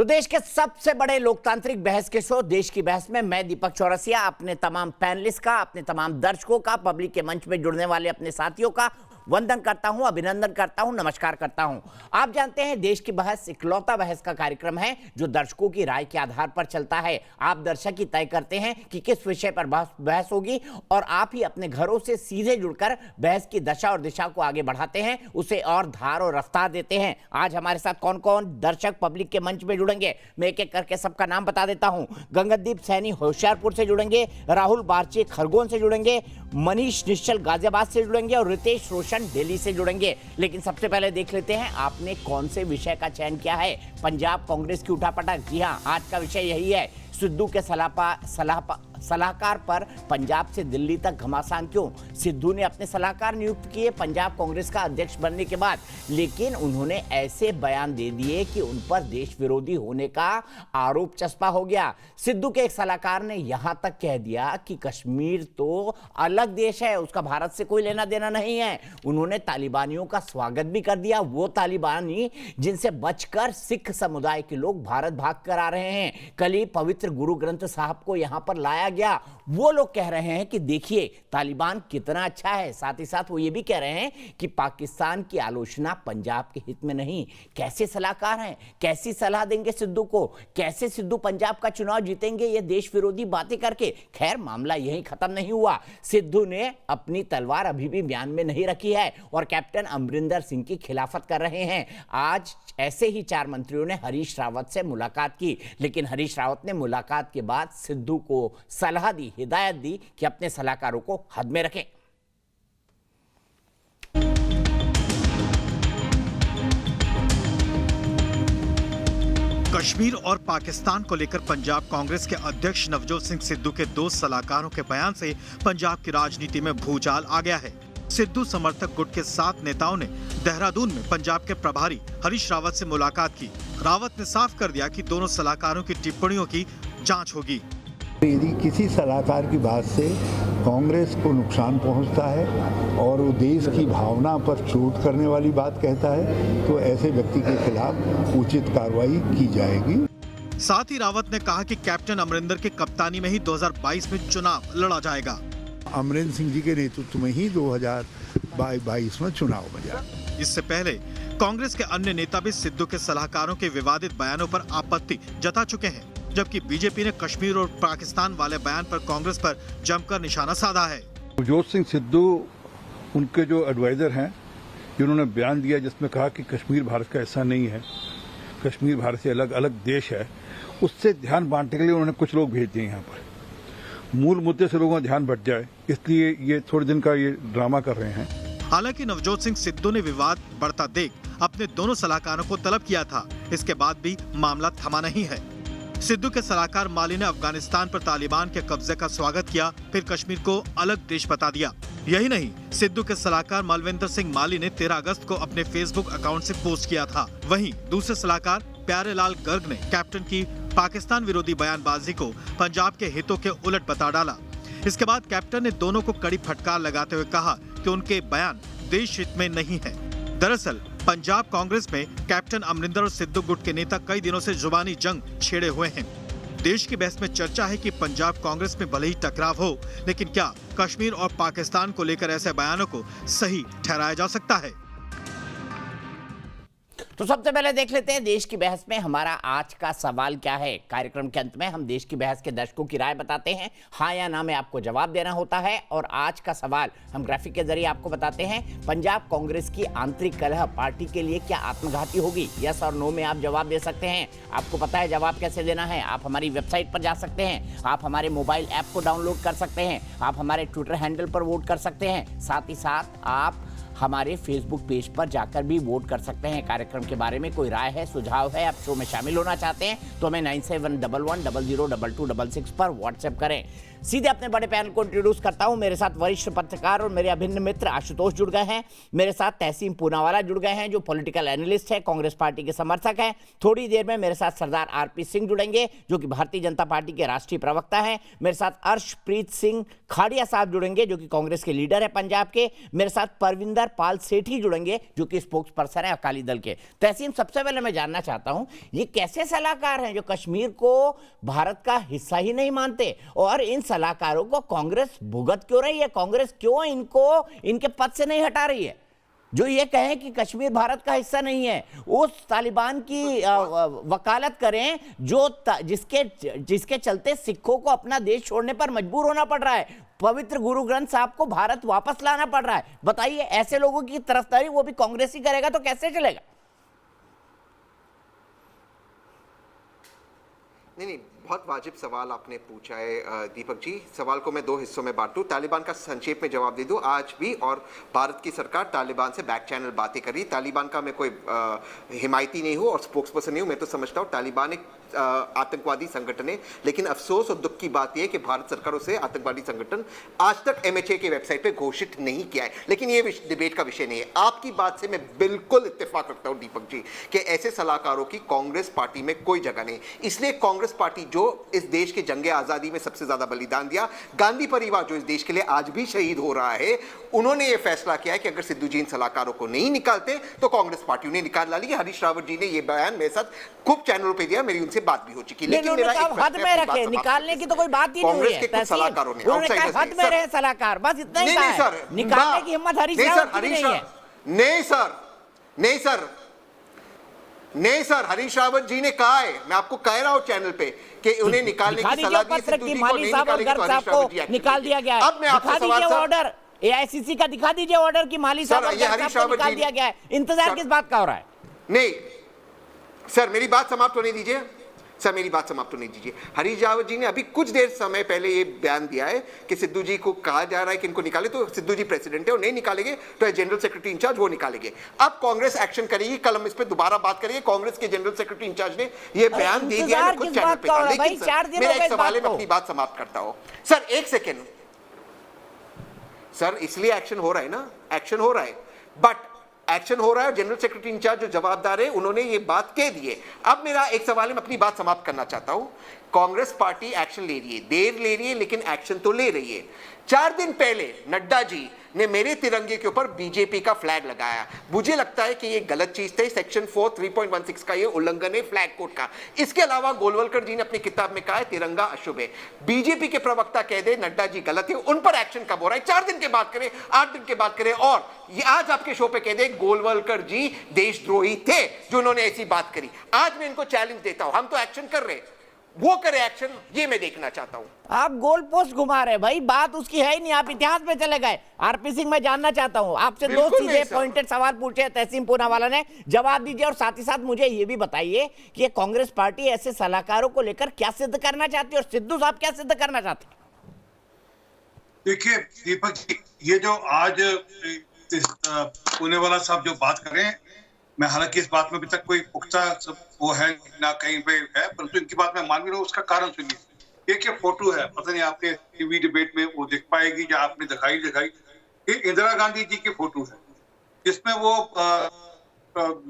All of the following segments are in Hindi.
देश के सबसे बड़े लोकतांत्रिक बहस के शो देश की बहस में मैं दीपक चौरसिया अपने तमाम पैनलिस्ट का, अपने तमाम दर्शकों का, पब्लिक के मंच में जुड़ने वाले अपने साथियों का वंदन करता हूं, अभिनंदन करता हूं, नमस्कार करता हूं। आप जानते हैं देश की बहस इकलौता बहस का कार्यक्रम है जो दर्शकों की राय के आधार पर चलता है। आप दर्शक ही तय करते हैं कि किस विषय पर बहस होगी और आप ही अपने घरों से सीधे जुड़कर बहस की दशा और दिशा को आगे बढ़ाते हैं, उसे और धार और रफ्तार देते हैं। आज हमारे साथ कौन कौन दर्शक पब्लिक के मंच में जुड़ेंगे, मैं एक एक करके सबका नाम बता देता हूं। गंगनदीप सैनी होशियारपुर से जुड़ेंगे, राहुल बारचे खरगोन से जुड़ेंगे, मनीष निश्चल गाजियाबाद से जुड़ेंगे और रितेश रोशन दिल्ली से जुड़ेंगे। लेकिन सबसे पहले देख लेते हैं आपने कौन से विषय का चयन किया है। पंजाब कांग्रेस की उठापटक। जी हां, आज का विषय यही है। सिद्धू के सलाहकार पर पंजाब से दिल्ली तक घमासान क्यों? सिद्धू ने अपने सलाहकार नियुक्त किए पंजाब कांग्रेस का अध्यक्ष बनने के बाद, लेकिन उन्होंने ऐसे बयान दे दिए कि उन पर देश विरोधी होने का आरोप चस्पा हो गया। सिद्धू के एक सलाहकार ने यहां तक कह दिया कि कश्मीर तो अलग देश है, उसका भारत से कोई लेना देना नहीं है। उन्होंने तालिबानियों का स्वागत भी कर दिया, वो तालिबानी जिनसे बचकर सिख समुदाय के लोग भारत भाग कर आ रहे हैं। कल ही पवित्र गुरु ग्रंथ साहब को यहां पर लाया गया। वो लोग कह रहे हैं कि देखिए तालिबान कितना अच्छा है। साथ ही साथ वो ये भी कह रहे हैं कि पाकिस्तान की आलोचना पंजाब के हित में नहीं। कैसे सलाहकार हैं, कैसी सलाह देंगे सिद्धू को? कैसे सिद्धू पंजाब का चुनाव जीतेंगे ये देश विरोधी बातें करके? खैर, मामला यहीं खत्म नहीं हुआ। सिद्धू ने अपनी तलवार अभी भी म्यान में नहीं रखी है और कैप्टन अमरिंदर सिंह की खिलाफत कर रहे हैं। आज ऐसे ही 4 मंत्रियों ने हरीश रावत से मुलाकात की, लेकिन हरीश रावत ने मुलाकात के बाद सिद्धू को सलाह दी, हिदायत दी कि अपने सलाहकारों को हद में रखें। कश्मीर और पाकिस्तान को लेकर पंजाब कांग्रेस के अध्यक्ष नवजोत सिंह सिद्धू के 2 सलाहकारों के बयान से पंजाब की राजनीति में भूचाल आ गया है। सिद्धू समर्थक गुट के 7 नेताओं ने देहरादून में पंजाब के प्रभारी हरीश रावत से मुलाकात की। रावत ने साफ कर दिया कि दोनों सलाहकारों की टिप्पणियों की जांच होगी। यदि किसी सलाहकार की बात से कांग्रेस को नुकसान पहुंचता है और वो देश की भावना पर चोट करने वाली बात कहता है तो ऐसे व्यक्ति के खिलाफ उचित कार्रवाई की जाएगी। साथ ही रावत ने कहा कि कैप्टन अमरिंदर की कप्तानी में ही 2022 में चुनाव लड़ा जाएगा। अमरिंदर सिंह जी के नेतृत्व में ही 2022 में चुनाव बजा। इससे पहले कांग्रेस के अन्य नेता भी सिद्धू के सलाहकारों के विवादित बयानों पर आपत्ति जता चुके हैं, जबकि बीजेपी ने कश्मीर और पाकिस्तान वाले बयान पर कांग्रेस पर जमकर निशाना साधा है। नवजोत सिंह सिद्धू उनके जो एडवाइजर हैं, जिन्होंने बयान दिया जिसमें कहा कि कश्मीर भारत का हिस्सा नहीं है, कश्मीर भारत से अलग अलग देश है, उससे ध्यान बांटने के लिए उन्होंने कुछ लोग भेज दिए यहाँ पर। मूल मुद्दे से लोगों का ध्यान भट जाए, इसलिए ये थोड़े दिन का ये ड्रामा कर रहे हैं। हालांकि नवजोत सिंह सिद्धू ने विवाद बढ़ता देख अपने दोनों सलाहकारों को तलब किया था, इसके बाद भी मामला थमा नहीं है। सिद्धू के सलाहकार माली ने अफगानिस्तान पर तालिबान के कब्जे का स्वागत किया, फिर कश्मीर को अलग देश बता दिया। यही नहीं, सिद्धू के सलाहकार मालविंदर सिंह माली ने 13 अगस्त को अपने फेसबुक अकाउंट से पोस्ट किया था। वहीं दूसरे सलाहकार प्यारे लाल गर्ग ने कैप्टन की पाकिस्तान विरोधी बयानबाजी को पंजाब के हितों के उलट बता डाला। इसके बाद कैप्टन ने दोनों को कड़ी फटकार लगाते हुए कहा कि उनके बयान देश हित में नहीं है। दरअसल पंजाब कांग्रेस में कैप्टन अमरिंदर और सिद्धू गुट के नेता कई दिनों से जुबानी जंग छेड़े हुए हैं। देश की बहस में चर्चा है कि पंजाब कांग्रेस में भले ही टकराव हो, लेकिन क्या कश्मीर और पाकिस्तान को लेकर ऐसे बयानों को सही ठहराया जा सकता है? तो सबसे पहले देख लेते हैं देश की बहस में हमारा आज का सवाल क्या है। कार्यक्रम के अंत में हम देश की बहस के दर्शकों की राय बताते हैं, हाँ या ना में आपको जवाब देना होता है। और आज का सवाल हम ग्राफिक के जरिए आपको बताते हैं, पंजाब कांग्रेस की आंतरिक कलह पार्टी के लिए क्या आत्मघाती होगी? यस और नो में आप जवाब दे सकते हैं। आपको पता है जवाब कैसे देना है? आप हमारी वेबसाइट पर जा सकते हैं, आप हमारे मोबाइल ऐप को डाउनलोड कर सकते हैं, आप हमारे ट्विटर हैंडल पर वोट कर सकते हैं, साथ ही साथ आप हमारे फेसबुक पेज पर जाकर भी वोट कर सकते हैं। कार्यक्रम के बारे में कोई राय है, सुझाव है, आप शो में शामिल होना चाहते हैं तो हमें 9711002266 पर व्हाट्सएप करें। सीधे अपने बड़े पैनल को इंट्रोड्यूस करता हूं। मेरे साथ वरिष्ठ पत्रकार और मेरे अभिन्न मित्र आशुतोष जुड़ गए हैं। मेरे साथ तहसीन पूनावाला जुड़ गए हैं जो पॉलिटिकल एनालिस्ट है, कांग्रेस पार्टी के समर्थक हैं। थोड़ी देर में मेरे साथ सरदार आरपी सिंह जुड़ेंगे जो कि भारतीय जनता पार्टी के राष्ट्रीय प्रवक्ता हैं। मेरे साथ अर्शप्रीत सिंह खाड़िया साहब जुड़ेंगे जो कि कांग्रेस के लीडर है पंजाब के। मेरे साथ परविंदर पाल सेठ ही जुड़ेंगे, जो कि स्पोक्स पर्सन है अकाली दल के। तहसीन, सबसे पहले मैं जानना चाहता हूं, ये कैसे सलाहकार हैं जो कश्मीर को भारत का हिस्सा ही नहीं मानते, और इन सलाहकारों को कांग्रेस भुगत क्यों रही है? कांग्रेस क्यों इनको इनके पद से नहीं हटा रही है? जो ये कहें कि कश्मीर भारत का हिस्सा नहीं है, उस तालिबान की वकालत करें जिसके चलते सिखों को अपना देश छोड़ने पर मजबूर होना पड़ रहा है, पवित्र गुरु ग्रंथ साहब को भारत वापस लाना पड़ रहा है। बताइए, ऐसे लोगों की तरफदारी वो भी कांग्रेस ही करेगा तो कैसे चलेगा? नहीं, बहुत वाजिब सवाल आपने पूछा है दीपक जी। सवाल को मैं दो हिस्सों में बांटूं, तालिबान का संक्षेप में जवाब दे दूं। आज भी और भारत की सरकार तालिबान से बैक चैनल बातें कर रही। तालिबान का मैं कोई हिमायती नहीं हूं और स्पोक्स पर्सन नहीं हूं। मैं तो समझता हूं तालिबान एक आतंकवादी संगठन है, लेकिन अफसोस और दुख की बात यह है कि भारत सरकार उसे आतंकवादी संगठन आज तक MHA की वेबसाइट पे घोषित नहीं किया है। लेकिन ये डिबेट का विषय नहीं है। आपकी बात से मैं बिल्कुल इत्तेफाक रखता हूं दीपक जी कि ऐसे सलाहकारों की कांग्रेस पार्टी में कोई जगह नहीं। इसलिए कांग्रेस पार्टी जो इस देश के जंगे आजादी में सबसे ज्यादा बलिदान दिया, गांधी परिवार जो इस देश के लिए आज भी शहीद हो रहा है, उन्होंने ये फैसला किया है कि अगर सिद्धू जी इन सलाहकारों को नहीं निकालते तो कांग्रेस पार्टी उन्हें निकाल डाली। हरीश रावत जी ने ये बयान मेरे साथ खूब चैनलों पे दिया, मेरी उनसे बात भी हो चुकी। लेकिन मेरा हद में रखे, निकालने की तो कोई बात ही नहीं है। कुछ सलाहकारों ने हद में रहे सलाहकार, बस इतना ही कहा है। निकालने की हिम्मत हरीश रावत की नहीं है। नहीं सर, हरीश रावत जी ने कहा है, मैं आपको कह रहा हूं चैनल पे कि उन्हें निकालने की सलाह दी, सिद्धू जी को नहीं निकालेंगे तो हरीश रावत जी निकाल दिया गया है। अब मैं आपसे सवाल ऑर्डर AICC का दिखा दीजिए ऑर्डर की माली साहब को निकाल दिया गया है। इंतजार किस बात का हो रहा है? नहीं सर, मेरी बात समाप्त होने दीजिए। सर मेरी बात समाप्त होने दीजिए। हरीश रावत जी ने अभी कुछ देर समय पहले ये बयान दिया है कि सिद्धू जी को कहा जा रहा है कि इनको निकाले, तो सिद्धू जी प्रेसिडेंट है और नहीं निकालेंगे तो जनरल सेक्रेटरी इंचार्ज वो निकालेंगे। अब कांग्रेस एक्शन करेगी, कल हम इस पे दोबारा बात करेंगे। कांग्रेस के जनरल सेक्रेटरी इंचार्ज ने ये बयान दे दिया है खुद चैनल पे। लेकिन मेरा एक सवाल है, अपनी बात समाप्त करता हूं। सर एक सेकेंड सर, इसलिए एक्शन हो रहा है ना, एक्शन हो रहा है, बट एक्शन हो रहा है। जनरल सेक्रेटरी इंचार्ज जो जवाबदार है उन्होंने ये बात कह दी है। अब मेरा एक सवाल है, मैं अपनी बात समाप्त करना चाहता हूं। कांग्रेस पार्टी एक्शन ले रही है, देर ले रही है लेकिन एक्शन तो ले रही है। 4 दिन पहले नड्डा जी ने मेरे तिरंगे के ऊपर बीजेपी का फ्लैग लगाया। मुझे लगता है कि ये गलत चीज थी। सेक्शन 4 3.16 का ये उल्लंघन है फ्लैग कोड का। इसके अलावा गोलवलकर जी ने अपनी किताब में कहा है तिरंगा अशुभ है। बीजेपी के प्रवक्ता कह दे नड्डा जी गलत है, उन पर एक्शन कब हो रहा है? 4 दिन के बाद करें, 8 दिन के बाद करें। और ये आज आपके शो पे कह दे गोलवलकर जी देशद्रोही थे जो उन्होंने ऐसी बात करी। आज मैं इनको चैलेंज देता हूं, हम तो एक्शन कर रहे, वो करे एक्शन, ये मैं देखना चाहता हूं। आप गोल पोस्ट घुमा रहे भाई, बात उसकी है ही नहीं, आप इतिहास में चले गए। आरपी सिंह, मैं जानना चाहता हूं आपसे, 2 सीधे पॉइंटेड सवाल पूछे तहसीन पूनावाला ने, जवाब दीजिए। और साथ ही साथ मुझे ये भी बताइए कि ये कांग्रेस पार्टी ऐसे सलाहकारों को लेकर क्या सिद्ध करना चाहती है और सिद्धू साहब क्या सिद्ध करना चाहते हैं? देखिए दीपक जी, ये जो आज पूनावाला साहब जो बात कर रहे हैं, मैं हालांकि इस बात में अभी तक कोई पुख्ता वो है ना कहीं पे है, परंतु इनकी बात मैं मान भी रहा हूँ। उसका कारण सुनिए। एक ये फोटो है, पता नहीं आपके टीवी डिबेट में वो दिख पाएगी या आपने दिखाई। ये इंदिरा गांधी जी की फोटो है जिसमें वो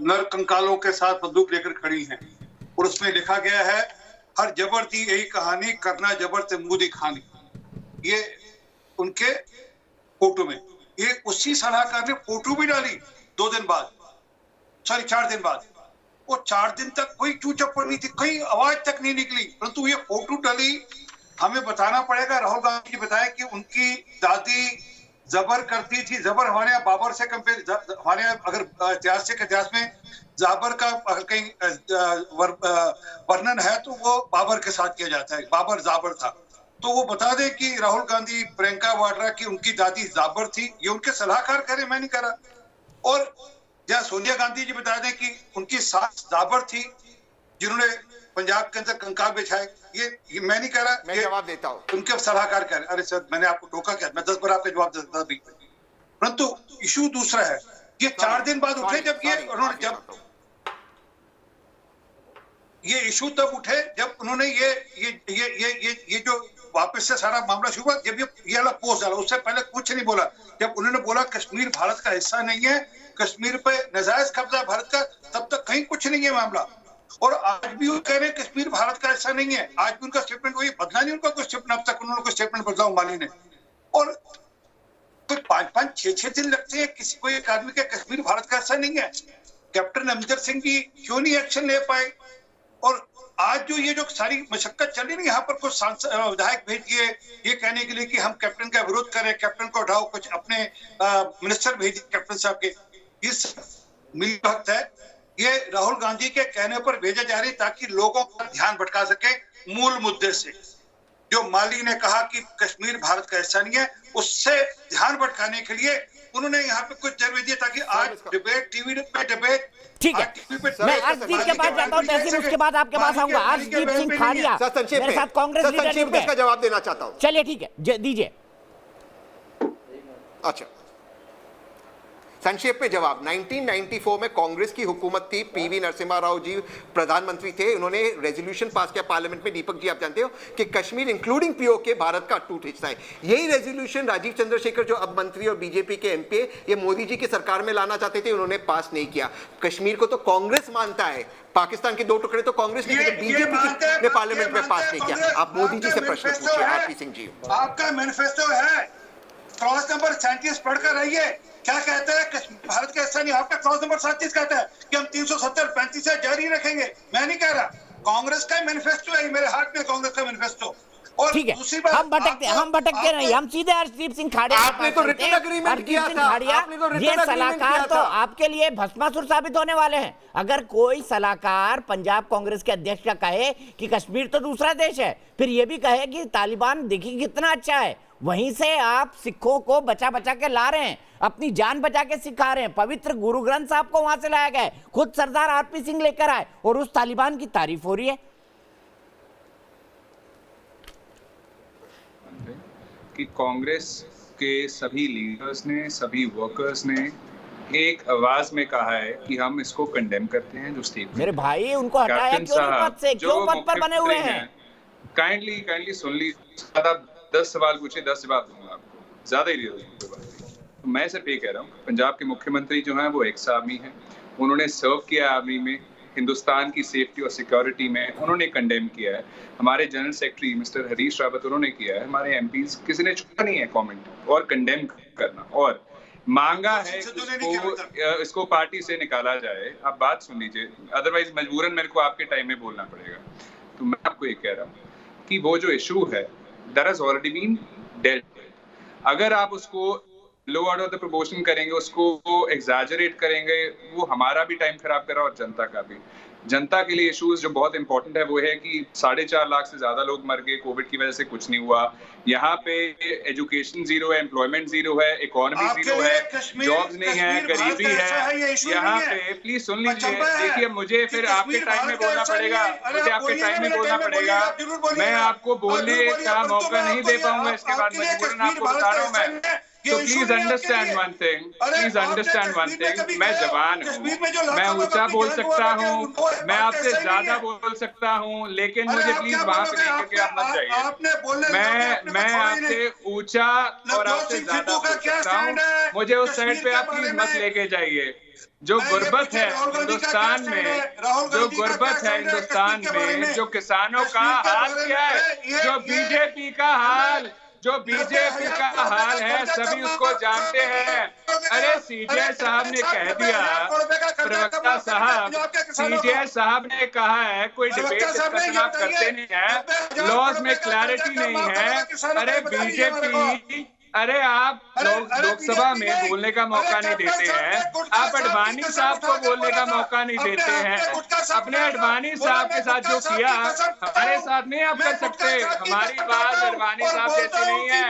नर कंकालों के साथ बंदूक लेकर खड़ी हैं और उसमें लिखा गया है हर जबर दी यही कहानी, करना जबर से मुंह दिखानी। ये उनके फोटो में, ये उसी सलाहकार ने फोटो भी डाली 2 दिन बाद, सॉरी 4 दिन बाद। वो 4 दिन तक कोई चूचप्पड़ नहीं थी, कोई आवाज तक नहीं निकली, परंतु ये फोटो डली। हमें बताना पड़ेगा, राहुल गांधी जी बताया कि उनकी दादी जबर करती थी। जबर हमारे यहाँ बाबर से कंपेयर, हमारे यहाँ अगर इतिहास में जाबर का अगर कहीं वर्णन है तो वो बाबर के साथ किया जाता है, बाबर जाबर था। तो वो बता दे कि राहुल गांधी, प्रियंका वाड्रा की उनकी दादी जाबर थी, ये उनके सलाहकार करे, मैं नहीं करा। और या सोनिया गांधी जी बता दें कि उनकी सास जाबर थी जिन्होंने पंजाब के अंदर कंकाल बिछाए, ये मैं नहीं कह रहा, मैं जवाब देता हूं। उनके सलाहकार कह रहे। अरे सर, मैंने आपको टोका क्या? मैं 10 बार आपका जवाब दे सकता भी, परंतु इशू दूसरा है। ये 4 दिन बाद उठे जब ये इशू तब उठे जब उन्होंने ये जो वापस से सारा मामला शुरू हुआ, जब ये वाला पोस्ट डाला। उससे पहले कुछ नहीं बोला। जब उन्होंने बोला कश्मीर भारत का हिस्सा नहीं है, कश्मीर पे नाजायज कब्जा भारत का, तब तक कहीं कुछ नहीं है मामला। और आज भी वो कह रहे हैं कश्मीर भारत का हिस्सा नहीं है। आज भी उनका स्टेटमेंट वही बदला नहीं, उनका कोई स्टेटमेंट अब तक उन्होंने कोई स्टेटमेंट बदला माली ने। और कुछ 5-5, 6-6 दिन लगते हैं किसी को एक आदमी का कश्मीर भारत का हिस्सा नहीं है। कैप्टन अमरिंदर सिंह भी क्यों नहीं एक्शन ले पाए? और आज जो ये जो सारी मशक्कत चल रही है, यहाँ पर कुछ सांसद विधायक भेज दिए ये कहने के लिए कि हम कैप्टन का विरोध करें, कैप्टन को हटाओ, कुछ अपने मिनिस्टर भेजिए कैप्टन साहब के। ये मिली भक्त है, ये राहुल गांधी के कहने पर भेजा जा रही ताकि लोगों का ध्यान भटका सके मूल मुद्दे से। जो माली ने कहा कि कश्मीर भारत का हिस्सा नहीं है, उससे ध्यान भटकाने के लिए उन्होंने यहाँ पे कुछ जरूरी दिया ताकि आज डिबेट टीवी पे डिबेट। ठीक है, मैं अर्शदीप के पास जाता हूँ, तहसीन उसके बाद आपके पास आऊंगा। अर्शदीप सिंह खाड़िया मेरे साथ कांग्रेस लीडर जुड़ गए। इसका जवाब देना चाहता हूँ। चलिए ठीक है, दीजिए। अच्छा, संक्षेप में जवाब। 1994 में कांग्रेस की हुकूमत थी, पीवी नरसिम्हा राव जी प्रधानमंत्री थे। उन्होंने रेजोल्यूशन पास किया पार्लियामेंट में, दीपक जी आप जानते हो, कि कश्मीर इंक्लूडिंग पीओके भारत का अटूट हिस्सा है। यही रेजोल्यूशन राजीव चंद्रशेखर जो अब मंत्री और बीजेपी के एमपी, ये मोदी जी की सरकार में लाना चाहते थे, उन्होंने पास नहीं किया। कश्मीर को तो कांग्रेस मानता है, पाकिस्तान के 2 टुकड़े तो कांग्रेस ने बीजेपी ने पार्लियामेंट में पास नहीं किया। आप मोदी जी से प्रश्न पूछिए। आरपी सिंह जी, आपका मैनिफेस्टो है, क्लॉज नंबर 37 पढ़कर रहिए। क्या कहता है? कश्मीर भारत का हिस्सा नहीं। आपका क्लॉज नंबर 37 कहता है कि हम 370-35 से जारी रखेंगे। मैं नहीं कह रहा, कांग्रेस का मैनिफेस्टो है, मेरे हाथ में कांग्रेस का मैनिफेस्टो। और ठीक है, दूसरी बात, हम भटकते नहीं, हम सीधे अर्शदीप सिंह खाड़िया। आपने तो रिटन एग्रीमेंट किया था, ये सलाहकार तो आपके लिए भस्मासुर साबित होने वाले हैं। अगर कोई सलाहकार पंजाब कांग्रेस के अध्यक्ष का कहे कि कश्मीर तो दूसरा देश है, फिर ये भी कहे कि तालिबान देखिए कितना अच्छा है, वहीं से आप सिखों को बचा बचा के ला रहे हैं, अपनी जान बचा के सिखा रहे हैं। पवित्र गुरु ग्रंथ साहब को वहां से लाया गया है, खुद सरदार आरपी सिंह लेकर आए, और उस तालिबान की तारीफ हो रही है। कि कांग्रेस के सभी लीडर्स ने, सभी वर्कर्स ने एक आवाज में कहा है कि हम इसको कंडेम करते हैं। जो स्टेटमेंट मेरे भाई, उनको हटाया क्यों पद से? क्यों पद पर बने हुए हैं? काइंडली सुन लीजिए। आप 10 सवाल पूछे, 10 जवाब दूंगा आपको, ज्यादा ही कोई बात नहीं। तो मैं सिर्फ ये कह रहा हूँ, पंजाब के मुख्यमंत्री जो हैं वो एक्स आर्मी हैं, उन्होंने सर्व किया आर्मी में, हिंदुस्तान की सेफ्टी और सिक्योरिटी में उन्होंने कंडेम किया है। हमारे general secretary mister Harish Rawat उन्होंने किया है। हमारे एमपीज किसी ने छोड़ा नहीं है कमेंट और कंडेम करना, और मांगा है इसको पार्टी से निकाला जाए। आप बात सुन लीजिए, अदरवाइज मजबूरन मेरे को आपके टाइम में बोलना पड़ेगा। तो मैं आपको ये कह रहा हूँ कि वो जो इशू है that has already been dealt with. अगर आप उसको लो आउट ऑफ द प्रोपोर्शन करेंगे, उसको एग्जैजरेट करेंगे, वो हमारा भी टाइम खराब कर रहा है और जनता का भी। जनता के लिए इश्यूज जो बहुत इंपॉर्टेंट है वो है कि 4.5 लाख से ज्यादा लोग मर गए कोविड की वजह से, कुछ नहीं हुआ। यहाँ पे एजुकेशन जीरो है, एम्प्लॉयमेंट जीरो है, इकोनॉमी जीरो है, जॉब्स नहीं है, गरीबी है। यहाँ पे प्लीज सुन लीजिए, देखिए मुझे फिर आपके टाइम में बोलना पड़ेगा, मुझे आपके टाइम में बोलना पड़ेगा। मैं आपको बोलने का मौका नहीं दे पाऊंगा, इसके बाद मजबूरन आपको बता रहा हूँ मैं। तो please understand one thing, please understand one thing, मैं जवान हूँ, मैं ऊंचा बोल सकता हूँ, मैं आपसे ज्यादा बोल सकता हूँ, लेकिन मुझे प्लीज वहां पे लेकर के आप मत जाइए। मैं आपसे ऊंचा और आपसे ज्यादा बोल सकता हूँ, मुझे उस साइड पे आप प्लीज मत लेके जाइए। जो गुर्बत है हिंदुस्तान में, जो गुर्बत है हिंदुस्तान में, जो किसानों का हाल क्या है, जो बीजेपी का हाल, जो बीजेपी का हाल है, सभी उसको जानते हैं। अरे सीजेआई साहब ने कह दिया, प्रवक्ता साहब, सीजेआई साहब ने कहा है कोई डिबेट डिस्कशन आप करते नहीं है, लॉज में क्लैरिटी नहीं है। अरे बीजेपी, अरे आप लोकसभा में बोलने का मौका नहीं देते हैं, आप अडवाणी साहब को बोलने का मौका नहीं देते हैं। अपने अडवाणी साहब के साथ जो किया हमारे साथ नहीं आप कर सकते। हमारी आवाज अडवाणी साहब जैसी नहीं है,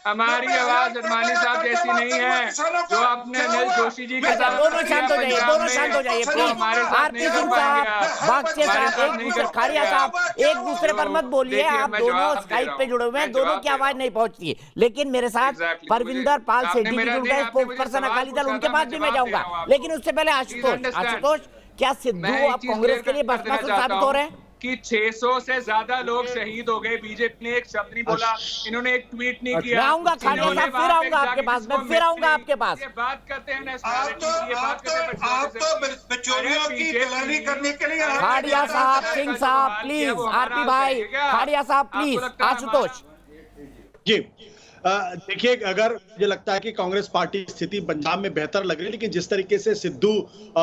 हमारी आवाज अडवाणी साहब जैसी नहीं है। जो आपने अनिल जोशी जी के साथ, दोनों शांत हो जाइए, दोनों शांत हो जाइए प्लीज। आरपी सिंह साहब, बागचे साहब, एक दूसरे, खाड़िया साहब, एक दूसरे पर मत बोलिए। आप दोनों स्काइप पे जुड़े हुए हैं, दोनों की आवाज नहीं पहुंचती है। लेकिन मेरे साथ परविंदर पाल सेठी जी जुड़ गए, स्पोक्स पर्सन अकाली दल, उनके पास भी मैं जाऊंगा। लेकिन उससे पहले आशुतोष, क्या सिद्धू आप कांग्रेस के लिए भस्मासुर साबित हो रहे हैं? कि 600 से ज्यादा लोग शहीद हो गए, बीजेपी ने एक शब्द नहीं बोला, इन्होंने एक ट्वीट नहीं किया। मैं आऊंगा खाड़िया साहब, फिर आऊंगा आपके पास, मैं फिर आऊंगा आपके पास। ये बात करते हैं खाड़िया साहब, सिंह साहब प्लीज, आरपी भाई, खाड़िया साहब प्लीज, आशुतोष जी। देखिए, अगर मुझे लगता है कि कांग्रेस पार्टी की स्थिति पंजाब में बेहतर लग रही है, लेकिन जिस तरीके से सिद्धू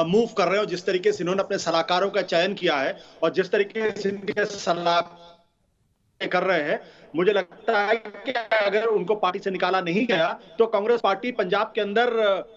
मूव कर रहे हैं और जिस तरीके से इन्होंने अपने सलाहकारों का चयन किया है और जिस तरीके से इनके सलाह कर रहे हैं, मुझे लगता है कि अगर उनको पार्टी से निकाला नहीं गया तो कांग्रेस पार्टी पंजाब के अंदर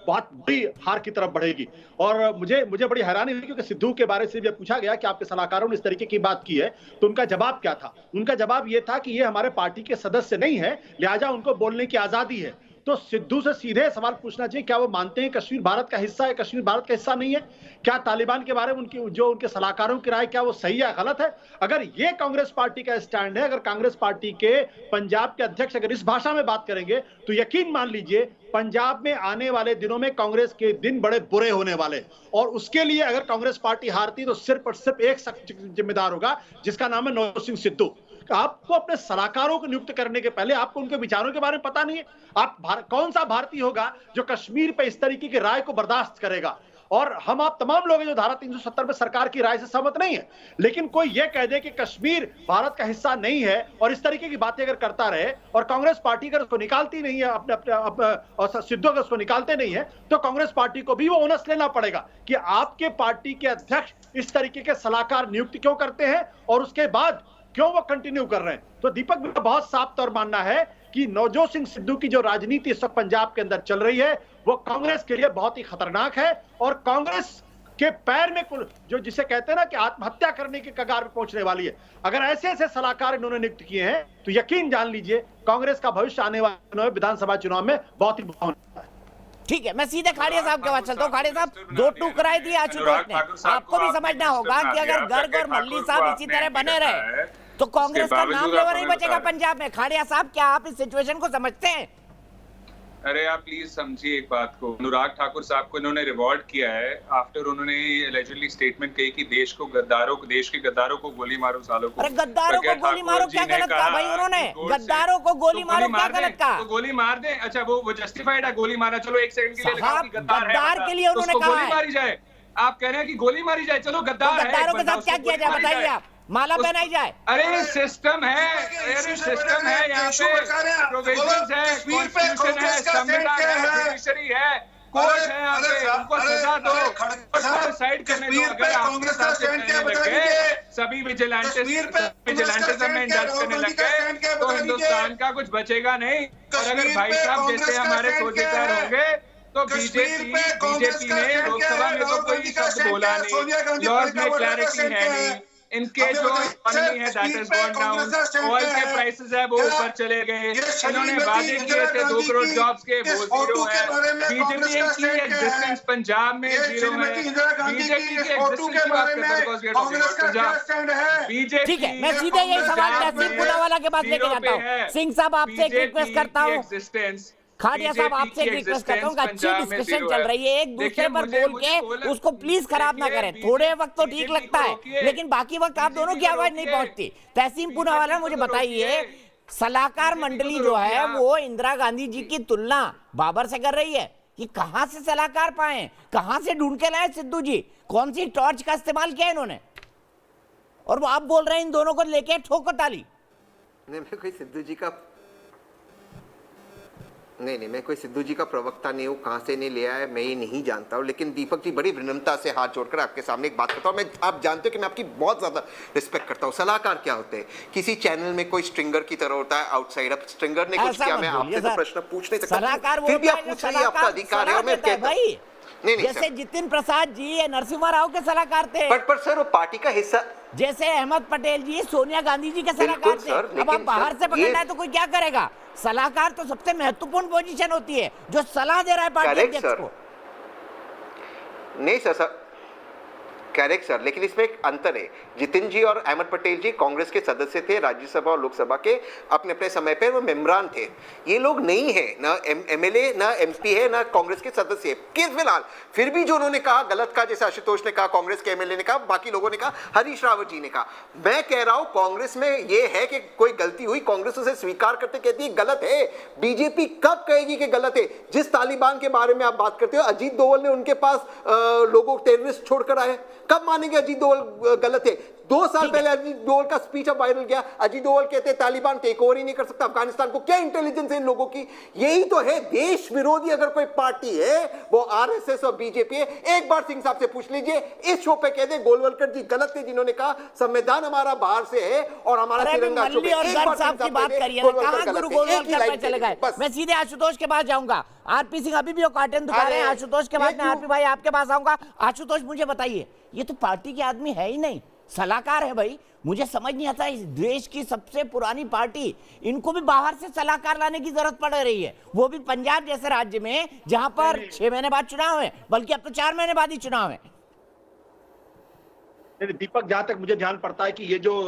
बहुत बड़ी हार की तरफ बढ़ेगी। और मुझे बड़ी हैरानी हुई क्योंकि सिद्धू के बारे से जब पूछा गया कि आपके सलाहकारों ने इस तरीके की बात की है तो उनका जवाब क्या था। उनका जवाब यह था कि ये हमारे पार्टी के सदस्य नहीं है, लिहाजा उनको बोलने की आजादी है। तो सिद्धू से सीधे सवाल पूछना चाहिए, क्या वो मानते हैं कश्मीर भारत का हिस्सा है, कश्मीर भारत का हिस्सा नहीं है? क्या तालिबान के बारे में उनके सलाहकारों की राय क्या वो सही या गलत है? अगर ये कांग्रेस पार्टी का स्टैंड है, अगर कांग्रेस पार्टी के पंजाब के अध्यक्ष अगर इस भाषा में बात करेंगे तो यकीन मान लीजिए पंजाब में आने वाले दिनों में कांग्रेस के दिन बड़े बुरे होने वाले। और उसके लिए अगर कांग्रेस पार्टी हारती तो सिर्फ और सिर्फ एक शख्स जिम्मेदार होगा, जिसका नाम है नवजोत सिंह सिद्धू। आपको अपने सलाहकारों को नियुक्त करने के पहले आपको उनके विचारों के बारे में पता नहीं है। कौन सा भारतीय होगा जो कश्मीर पे इस तरीके की राय को बर्दाश्त करेगा? और आप तमाम लोग हैं जो धारा 370 में सरकार की राय से सहमत नहीं है, लेकिन कोई यह कह दे कि कश्मीर भारत का हिस्सा नहीं है और इस तरीके की बातें अगर करता रहे और कांग्रेस पार्टी अगर उसको निकालती नहीं है और सिद्धू अगर उसको निकालते नहीं है तो कांग्रेस पार्टी को भी वो ओनस लेना पड़ेगा कि आपके पार्टी के अध्यक्ष इस तरीके के सलाहकार नियुक्त क्यों करते हैं और उसके बाद क्यों वो कंटिन्यू कर रहे हैं। तो दीपक भी बहुत साफ तौर मानना है कि नवजोत सिंह सिद्धू की जो राजनीति इस वक्त पंजाब के अंदर चल रही है वो कांग्रेस के लिए बहुत ही खतरनाक है और कांग्रेस के पैर में जो जिसे कहते हैं ना कि आत्महत्या करने के कगार पे पहुंचने वाली है। अगर ऐसे ऐसे सलाहकार इन्होंने नियुक्त किए हैं तो यकीन जान लीजिए कांग्रेस का भविष्य आने वाले विधानसभा चुनाव में बहुत ही भावना है। ठीक है, मैं सीधे खाड़िया साहब के पास चलता हूँ। खाड़िया साहब, दो टुकड़ाई दिए आशुतोष ने, आपको भी समझना होगा कि अगर गर्ग और मल्ली साहब इसी तरह बने रहे तो कांग्रेस का नाम लेवा नहीं बचेगा पंजाब में। खाड़िया साहब, क्या आप इस सिचुएशन को समझते हैं? अरे आप प्लीज समझिए एक बात को, अनुराग ठाकुर साहब को इन्होंने रिवॉर्ड किया है आफ्टर उन्होंने एलिजिडली स्टेटमेंट कही कि देश के गद्दारों को गोली मारो सालों को। अरे गद्दारों को गोली मारो क्या गलत कहा भाई उन्होंने? गद्दारों को गोली मारो क्या गलत कहा? तो गोली मार दे। अच्छा वो जस्टिफाइड है गोली मारना, चलो एक सेकंड के लिए लगा कि गद्दार के लिए उन्होंने कहा गोली मारी जाए। आप कह रहे हैं कि गोली मारी जाए, चलो गद्दार है, गद्दारों के साथ क्या किया जाए बताइए आप? माला पहनाई जाए? अरे सिस्टम है, यहाँ पे प्रोविजंस है, कॉन्स्टिट्यूशन है, संविधान है, जुडिशरी है, कोर्ट है, यहाँ पे उनको सजा दो, साइड करने दो। अगर आपके साथ लगे सभी विजिलेंटिज्म में इंडल्ज करने लग गए तो हिंदुस्तान का कुछ बचेगा नहीं। और अगर भाई साहब जैसे हमारे सोचेदार होंगे तो बीजेपी ने लोकसभा में तो कोई शब्द बोला नहीं, लॉज में क्लैरिटी है नहीं, इनके जो इकोनॉमी है that is gone down, oil के प्राइसेस है वो ऊपर चले गए, इन्होंने वादे किए थे 2 करोड़ जॉब्स के, वो जीरो है। बीजेपी की एग्जिस्टेंस पंजाब में जीरो है। बीजेपी की एग्जिस्टेंस की बात करते हैं पंजाब बीजेपी। ठीक है, मैं सीधे यही सवाल तहसीन पुनावाला के पास लेके जाता हूँ। सिंह साहब, आपसे एक रिक्वेस्ट करता हूँ, खाड़िया साहब आपसे एक रिक्वेस्ट करता हूँ, अच्छी डिस्कशन चल रही है, एक दूसरे पर बोल के उसको प्लीज खराब ना करें। थोड़े वक्त तो ठीक लगता है लेकिन बाकी वक्त आप दोनों की आवाज नहीं पहुंचती। तहसीन पूनावाला, मुझे बताइए, सलाहकार मंडली जो है वो इंदिरा गांधी जी की तुलना बाबर से कर रही है कि कहां से सलाहकार पाए, कहां से ढूंढ के लाए सिद्धू जी, कौन सी टॉर्च का इस्तेमाल किया इन्होंने? और वो आप बोल रहे हैं इन दोनों को लेके ठोकर डाली। नहीं, मैं कोई सिद्धू जी का प्रवक्ता नहीं हूँ, कहाँ से नहीं लिया है मैं ये नहीं जानता हूँ। लेकिन दीपक जी, बड़ी विनम्रता से हाथ जोड़कर आपके सामने एक बात करता हूँ। आप जानते हो कि मैं आपकी बहुत ज़्यादा रिस्पेक्ट करता हूँ। सलाहकार क्या होते हैं? किसी चैनल में कोई स्ट्रिंगर की तरह होता है आउटसाइड। अब स्ट्रिंगर ने कुछ किया, मैं आपसे तो प्रश्न पूछ नहीं सकता, फिर भी आप पूछ रही है, आपका अधिकार है। मैं कहता हूँ नहीं, जैसे जितिन प्रसाद जी नरसिम्हा राव के सलाहकार थे, पर सर वो पार्टी का हिस्सा, जैसे अहमद पटेल जी सोनिया गांधी जी के सलाहकार थे। अब आप बाहर से पकड़ना है तो कोई क्या करेगा? सलाहकार तो सबसे महत्वपूर्ण पोजीशन होती है जो सलाह दे रहा है पार्टी अध्यक्ष को। नहीं सर, करेक्ट सर, लेकिन इसमें एक अंतर है। जितिन जी और अहमद पटेल जी कांग्रेस के सदस्य थे, राज्यसभा और लोकसभा के अपने अपने समय पर वो मेम्बरान थे। ये लोग नहीं है, ना एमएलए ना एमपी है, ना कांग्रेस के सदस्य है। फिलहाल फिर भी जो उन्होंने कहा गलत कहा, जैसे आशुतोष ने कहा, कांग्रेस के एमएलए ने कहा, बाकी लोगों ने कहा, हरीश रावत जी ने कहा। मैं कह रहा हूं कांग्रेस में ये है कि कोई गलती हुई, कांग्रेस उसे स्वीकार करते कहती है गलत है। बीजेपी कब कहेगी कि गलत है? जिस तालिबान के बारे में आप बात करते हो, अजीत दोवल ने उनके पास लोगों टेररिस्ट छोड़कर आए, कब मानेंगे अजीत डोभाल गलत है? 2 साल पहले अजीत डोभाल का स्पीच अब वायरल गया। अजीत डोभाल कहते हैं तालिबान टेक ओवर ही नहीं कर सकता अफगानिस्तान को। क्या इंटेलिजेंस है इन लोगों की? यही तो है देश विरोधी अगर कोई पार्टी है वो आरएसएस और बीजेपी है। एक बार सिंह साहब से पूछ लीजिए, इस शो पे कह दे गोलवलकर जी गलत थे जिन्होंने कहा संविधान हमारा बाहर से है और हमारा तिरंगा शो पे। एक बार साहब की बात करिए ना, कहां गुरु गोलवलकर पे चले गए? मैं सीधे आशुतोष के पास जाऊंगा। आरपी सिंह अभी भी वो कार्टन दिखा रहे हैं। आशुतोष के बाद में आरपी भाई आपके पास आऊंगा। आशुतोष मुझे बताइए, ये तो पार्टी के आदमी है ही नहीं, सलाहकार है भाई। मुझे समझ नहीं आता, इस देश की सबसे पुरानी पार्टी, इनको भी बाहर से सलाहकार लाने की जरूरत पड़ रही है, वो भी पंजाब जैसे राज्य में जहां पर 6 महीने बाद चुनाव है, बल्कि अब तो 4 महीने बाद ही चुनाव है। दीपक, जहां तक मुझे ध्यान पड़ता है कि ये जो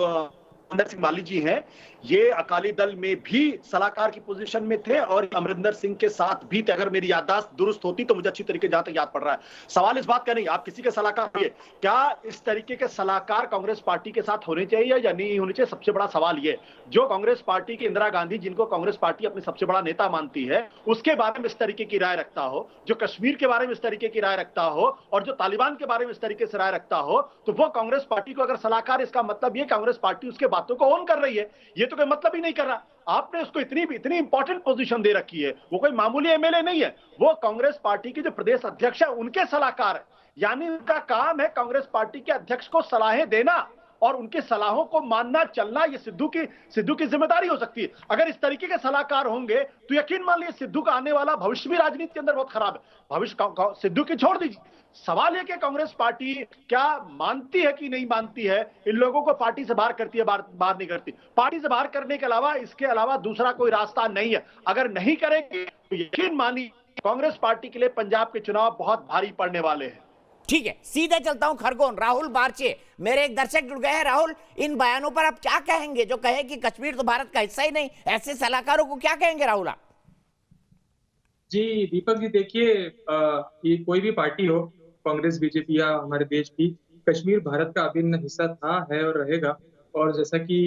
अमरिंदर सिंह माली जी हैं, ये अकाली दल में भी सलाहकार की पोजीशन में थे और अमरिंदर सिंह के साथ भी थे। अगर मेरी याददाश्त दुरुस्त होती तो मुझे अच्छी तरीके जहां तक याद पड़ रहा है। सवाल इस बात का नहीं आप किसी के सलाहकार हुए, क्या इस तरीके के सलाहकार कांग्रेस पार्टी के साथ होने चाहिए या नहीं होने चाहिए? सबसे बड़ा सवाल ये, जो कांग्रेस पार्टी की इंदिरा गांधी, जिनको कांग्रेस पार्टी अपनी सबसे बड़ा नेता मानती है, उसके बारे में इस तरीके की राय रखता हो, जो कश्मीर के बारे में इस तरीके की राय रखता हो और जो तालिबान के बारे में इस तरीके से राय रखता हो, तो वो कांग्रेस पार्टी को अगर सलाहकार, इसका मतलब ये कांग्रेस पार्टी उसके बातों को ऑन कर रही है। ये तो कोई मतलब ही नहीं कर रहा। आपने उसको इतनी इंपॉर्टेंट पोजीशन दे रखी है, वो कोई मामूली एमएलए नहीं है, वो कांग्रेस पार्टी के जो प्रदेश अध्यक्ष है उनके सलाहकार है। यानी उनका काम है कांग्रेस पार्टी के अध्यक्ष को सलाहें देना और उनके सलाहों को मानना चलना। ये सिद्धू की जिम्मेदारी हो सकती है। अगर इस तरीके के सलाहकार होंगे तो यकीन मान लीजिए सिद्धू का आने वाला भविष्य भी राजनीति के अंदर बहुत खराब है। भविष्य सिद्धू की छोड़ दीजिए, सवाल यह कि कांग्रेस पार्टी क्या मानती है कि नहीं मानती है इन लोगों को पार्टी से बाहर करती है, बाहर नहीं करती। पार्टी से बाहर करने के अलावा इसके अलावा दूसरा कोई रास्ता नहीं है। अगर नहीं करेंगे तो यकीन मानिए कांग्रेस पार्टी के लिए पंजाब के चुनाव बहुत भारी पड़ने वाले हैं। ठीक है, सीधे चलता हूं खरगोन। राहुल बारचे, मेरे एक दर्शक जुड़ गए हैं। राहुल, इन बयानों पर आप क्या कहेंगे जो कहे कि कश्मीर तो भारत का हिस्सा ही नहीं? ऐसे सलाहकारों को क्या कहेंगे राहुल आप? जी दीपक जी, देखिए ये कोई भी पार्टी हो, कांग्रेस, बीजेपी या हमारे देश की, कश्मीर भारत का अभिन्न हिस्सा था, है और रहेगा। और जैसा कि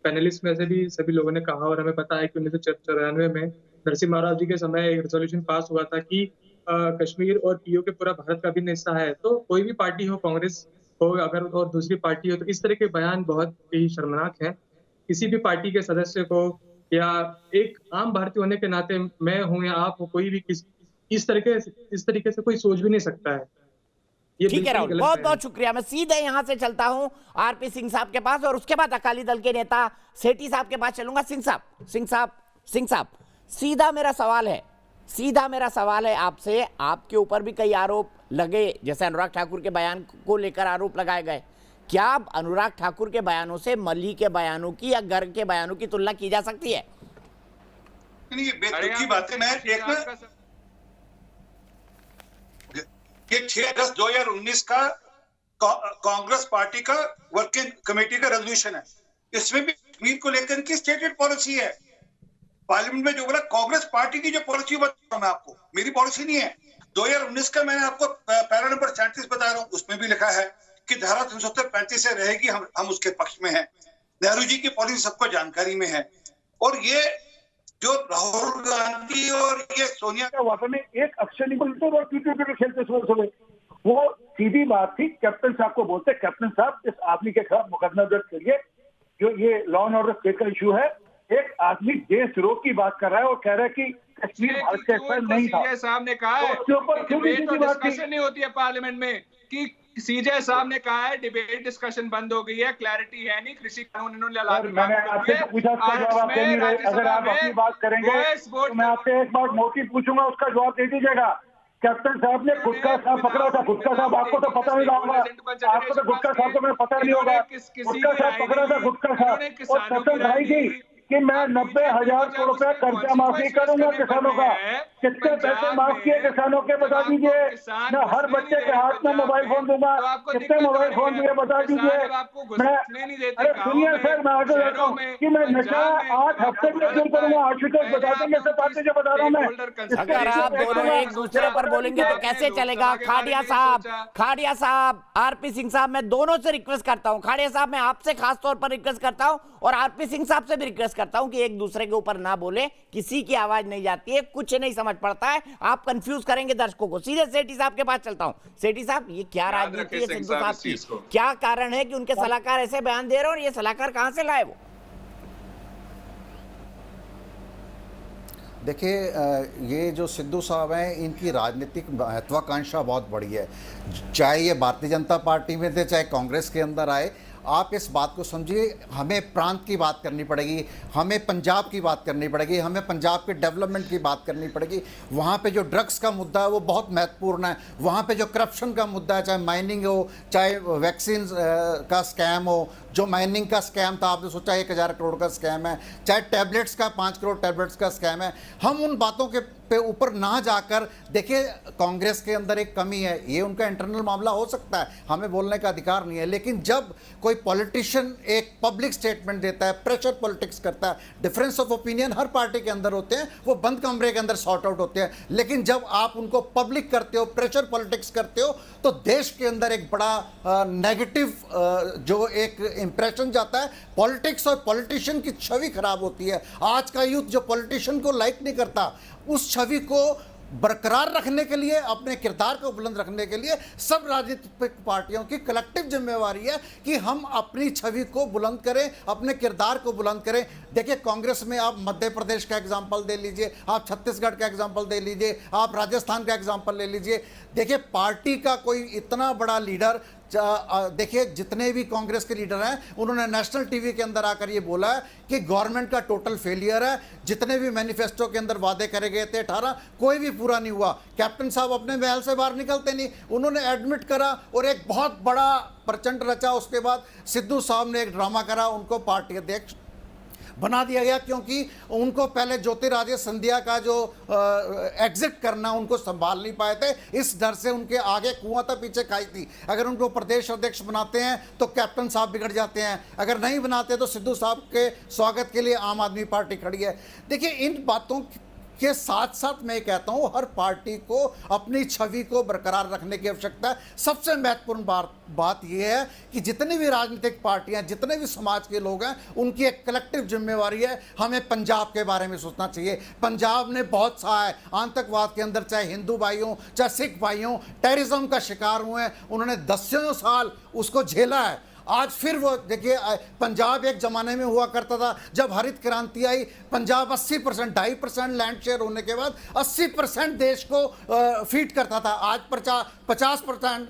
पैनलिस्ट में से भी सभी लोगों ने कहा और हमें पता है कि 1994 में नरसिम्हा राव जी के समय एक रेजोल्यूशन पास हुआ था कि कश्मीर और पीओके पूरा भारत का अभिन्न हिस्सा है। तो कोई भी पार्टी हो, कांग्रेस हो अगर और दूसरी पार्टी हो, तो इस तरह के बयान बहुत ही शर्मनाक हैं। किसी भी पार्टी के सदस्य को या एक आम भारतीय होने के नाते, मैं हूं या आप हो, कोई भी इस तरीके से कोई सोच भी नहीं सकता है। ठीक है राहुल, बहुत बहुत शुक्रिया। मैं सीधे यहां से चलता हूं आरपी सिंह साहब के पास और उसके बाद अकाली दल के नेता सेठी साहब के पास चलूंगा। सिंह साहब, सीधा मेरा सवाल है आपसे। आपके ऊपर भी कई आरोप लगे, जैसे अनुराग ठाकुर के बयान को लेकर आरोप लगाए गए। क्या अनुराग ठाकुर के बयानों से मल्ही के बयानों की या गर्ग के बयानों की तुलना की जा सकती है? नहीं, ये बेतुकी बातें। मैं ये 6 अगस्त 2019 का कांग्रेस पार्टी का वर्किंग कमेटी का रेजोल्यूशन है। इसमें भी कश्मीर को लेकर की स्टेटेड पॉलिसी है। पार्लियामेंट में जो बोला, कांग्रेस पार्टी की जो पॉलिसी बता रहा हूं मैं आपको, मेरी पॉलिसी नहीं है। 2019 का मैंने आपको पैरा नंबर 37 बता रहा हूं, उसमें भी लिखा है कि धारा 335 से रहेगी, हम उसके पक्ष में हैं। नेहरू जी की पॉलिसी सबको जानकारी में है। और ये जो राहुल गांधी और ये सोनिया का वाकई में एक अक्षर नहीं बोलते और ट्विटर पे खेलते सुबह वो सीधी बात थी। कैप्टन साहब को बोलते, कैप्टन साहब इस आदमी के खिलाफ मुकदमा दर्ज करिए, जो ये लॉ एंड ऑर्डर स्टेट का इशू है। एक आदमी देशद्रोह की बात कर रहा है और कह रहा है कि कश्मीर भारत का हिस्सा नहीं था। सीजे साहब ने कहा है डिस्कशन नहीं होती है पार्लियामेंट में, कि सीजे साहब ने कहा है डिबेट डिस्कशन बंद हो गई है, क्लैरिटी है नहीं, कृषि कानून इन्होंने मैंने आपसे पूछा, उसका जवाब आप दे नहीं रहे। अगर आप अपनी बात करेंगे तो मैं आपसे एक बार मोटी पूछूंगा, उसका जवाब दे दीजिएगा। कैप्टन साहब ने गुटखा साहब पकड़ा था। गुटखा साहब आपको तो पता नहीं होगा, आपको तो गुटखा साहब तो मैं पता नहीं होगा। गुटखा साहब पकड़ा था, गुटखा साहब। और कसम खाई थी कि मैं 90,000 करोड़ रुपए कर्जा माफी करूंगा किसानों का। कितने पैसे माफ किए किसानों के बता दीजिए। मैं हर बच्चे के हाथ में मोबाइल फोन दूंगा। कितने मोबाइल फोन दिए बता दीजिए। मैं अरे सुनिए सर, मैं आगे जाता हूँ कि मैं नशा 8 हफ्ते में दूर करूंगा। आशुतोष बता देंगे सब बातें जो बता रहा हूँ मैं। अगर आप दोनों एक दूसरे पर बोलेंगे तो कैसे चलेगा? खाड़िया साहब, आरपी सिंह साहब, मैं दोनों से रिक्वेस्ट करता हूँ। खाड़िया साहब, मैं आपसे खास तौर पर रिक्वेस्ट करता हूँ और आरपी सिंह साहब से भी रिक्वेस्ट करता हूं कि एक दूसरे के ऊपर ना बोले, किसी की आवाज नहीं जाती है, कुछ नहीं समझ पड़ता है, आप कंफ्यूज करेंगे दर्शकों को। सीधे सेठी साहब के पास चलता हूं। सेठी साहब, ये क्या राजनीति है सिद्धू साहब की? क्या कारण है कि उनके सलाहकार ऐसे बयान दे रहे हैं और ये सलाहकार कहां से लाए वो? देखिए, ये जो सिद्धू साहब हैं, इनकी राजनीतिक महत्वाकांक्षा बहुत बड़ी है। चाहे ये भारतीय जनता पार्टी में थे, चाहे कांग्रेस के अंदर आए, आप इस बात को समझिए, हमें प्रांत की बात करनी पड़ेगी, हमें पंजाब की बात करनी पड़ेगी, हमें पंजाब के डेवलपमेंट की बात करनी पड़ेगी। वहाँ पे जो ड्रग्स का मुद्दा है वो बहुत महत्वपूर्ण है। वहाँ पे जो करप्शन का मुद्दा है, चाहे माइनिंग हो, चाहे वैक्सीन का स्कैम हो, जो माइनिंग का स्कैम था, आपने सोचा 1000 करोड़ का स्कैम है, चाहे टैबलेट्स का 5 करोड़ टैबलेट्स का स्कैम है। हम उन बातों के पे ऊपर ना जाकर, देखिए कांग्रेस के अंदर एक कमी है, ये उनका इंटरनल मामला हो सकता है, हमें बोलने का अधिकार नहीं है, लेकिन जब कोई पॉलिटिशियन एक पब्लिक स्टेटमेंट देता है, प्रेशर पॉलिटिक्स करता है, difference of opinion her party के अंदर होते हैं, वो बंद कमरे के अंदर सॉर्ट आउट होते हैं, लेकिन जब आप उनको पब्लिक करते हो, प्रेशर पॉलिटिक्स करते हो, तो देश के अंदर एक बड़ा नेगेटिव जो एक इंप्रेशन जाता है, पॉलिटिक्स और पॉलिटिशियन की छवि खराब होती है। आज का यूथ जो पॉलिटिशियन को लाइक नहीं करता, उस छवि को बरकरार रखने के लिए, अपने किरदार को बुलंद रखने के लिए सब राजनीतिक पार्टियों की कलेक्टिव जिम्मेवारी है कि हम अपनी छवि को बुलंद करें, अपने किरदार को बुलंद करें। देखिए, कांग्रेस में आप मध्य प्रदेश का एग्जाम्पल दे लीजिए, आप छत्तीसगढ़ का एग्जाम्पल दे लीजिए, आप राजस्थान का एग्जाम्पल ले लीजिए। देखिए, पार्टी का कोई इतना बड़ा लीडर, देखिए जितने भी कांग्रेस के लीडर हैं, उन्होंने नेशनल टीवी के अंदर आकर ये बोला है कि गवर्नमेंट का टोटल फेलियर है, जितने भी मैनिफेस्टो के अंदर वादे करे गए थे 18, कोई भी पूरा नहीं हुआ। कैप्टन साहब अपने महल से बाहर निकलते नहीं, उन्होंने एडमिट करा और एक बहुत बड़ा प्रचंड रचा। उसके बाद सिद्धू साहब ने एक ड्रामा करा, उनको पार्टी अध्यक्ष बना दिया गया, क्योंकि उनको पहले ज्योतिरादित्य सिंधिया का जो एग्जिट करना, उनको संभाल नहीं पाए थे, इस डर से उनके आगे कुआं तक पीछे खाई थी। अगर उनको प्रदेश अध्यक्ष बनाते हैं तो कैप्टन साहब बिगड़ जाते हैं, अगर नहीं बनाते तो सिद्धू साहब के स्वागत के लिए आम आदमी पार्टी खड़ी है। देखिए, इन बातों के साथ साथ मैं कहता हूं, हर पार्टी को अपनी छवि को बरकरार रखने की आवश्यकता है। सबसे महत्वपूर्ण बात यह है कि जितनी भी राजनीतिक पार्टियां, जितने भी समाज के लोग हैं, उनकी एक कलेक्टिव जिम्मेवारी है, हमें पंजाब के बारे में सोचना चाहिए। पंजाब ने बहुत सा है आतंकवाद के अंदर, चाहे हिंदू भाई हों, चाहे सिख भाई हों, टेररिज्म का शिकार हुए हैं, उन्होंने 10 साल उसको झेला है। आज फिर वो देखिए, पंजाब एक जमाने में हुआ करता था, जब हरित क्रांति आई, पंजाब 80%, 2.5% लैंड शेयर होने के बाद 80% देश को फीड करता था। आज 50%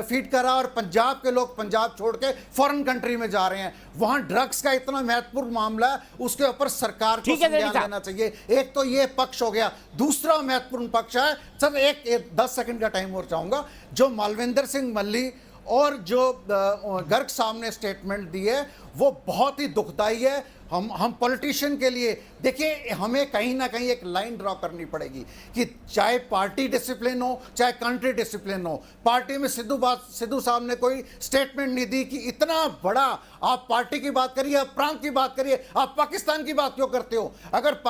फीड करा और पंजाब के लोग पंजाब छोड़ के फॉरेन कंट्री में जा रहे हैं। वहां ड्रग्स का इतना महत्वपूर्ण मामला है, उसके ऊपर सरकार को संज्ञान लेना चाहिए। एक तो ये पक्ष हो गया। दूसरा महत्वपूर्ण पक्ष है, सर एक 10 सेकंड का टाइम और चाहूंगा, जो मालविंदर सिंह मल्ली और जो गर्ग साहब ने स्टेटमेंट दी है, वो बहुत ही दुखदाई है। हम पॉलिटिशियन के लिए, देखिए, हमें कहीं ना कहीं एक लाइन ड्रॉ करनी पड़ेगी कि चाहे पार्टी डिसिप्लिन हो, चाहे कंट्री डिसिप्लिन हो। पार्टी में सिद्धू साहब ने कोई स्टेटमेंट नहीं दी कि इतना बड़ा, आप पार्टी की बात करिए, आप प्रांत की बात करिए, आप पाकिस्तान की बात क्यों करते हो? अगर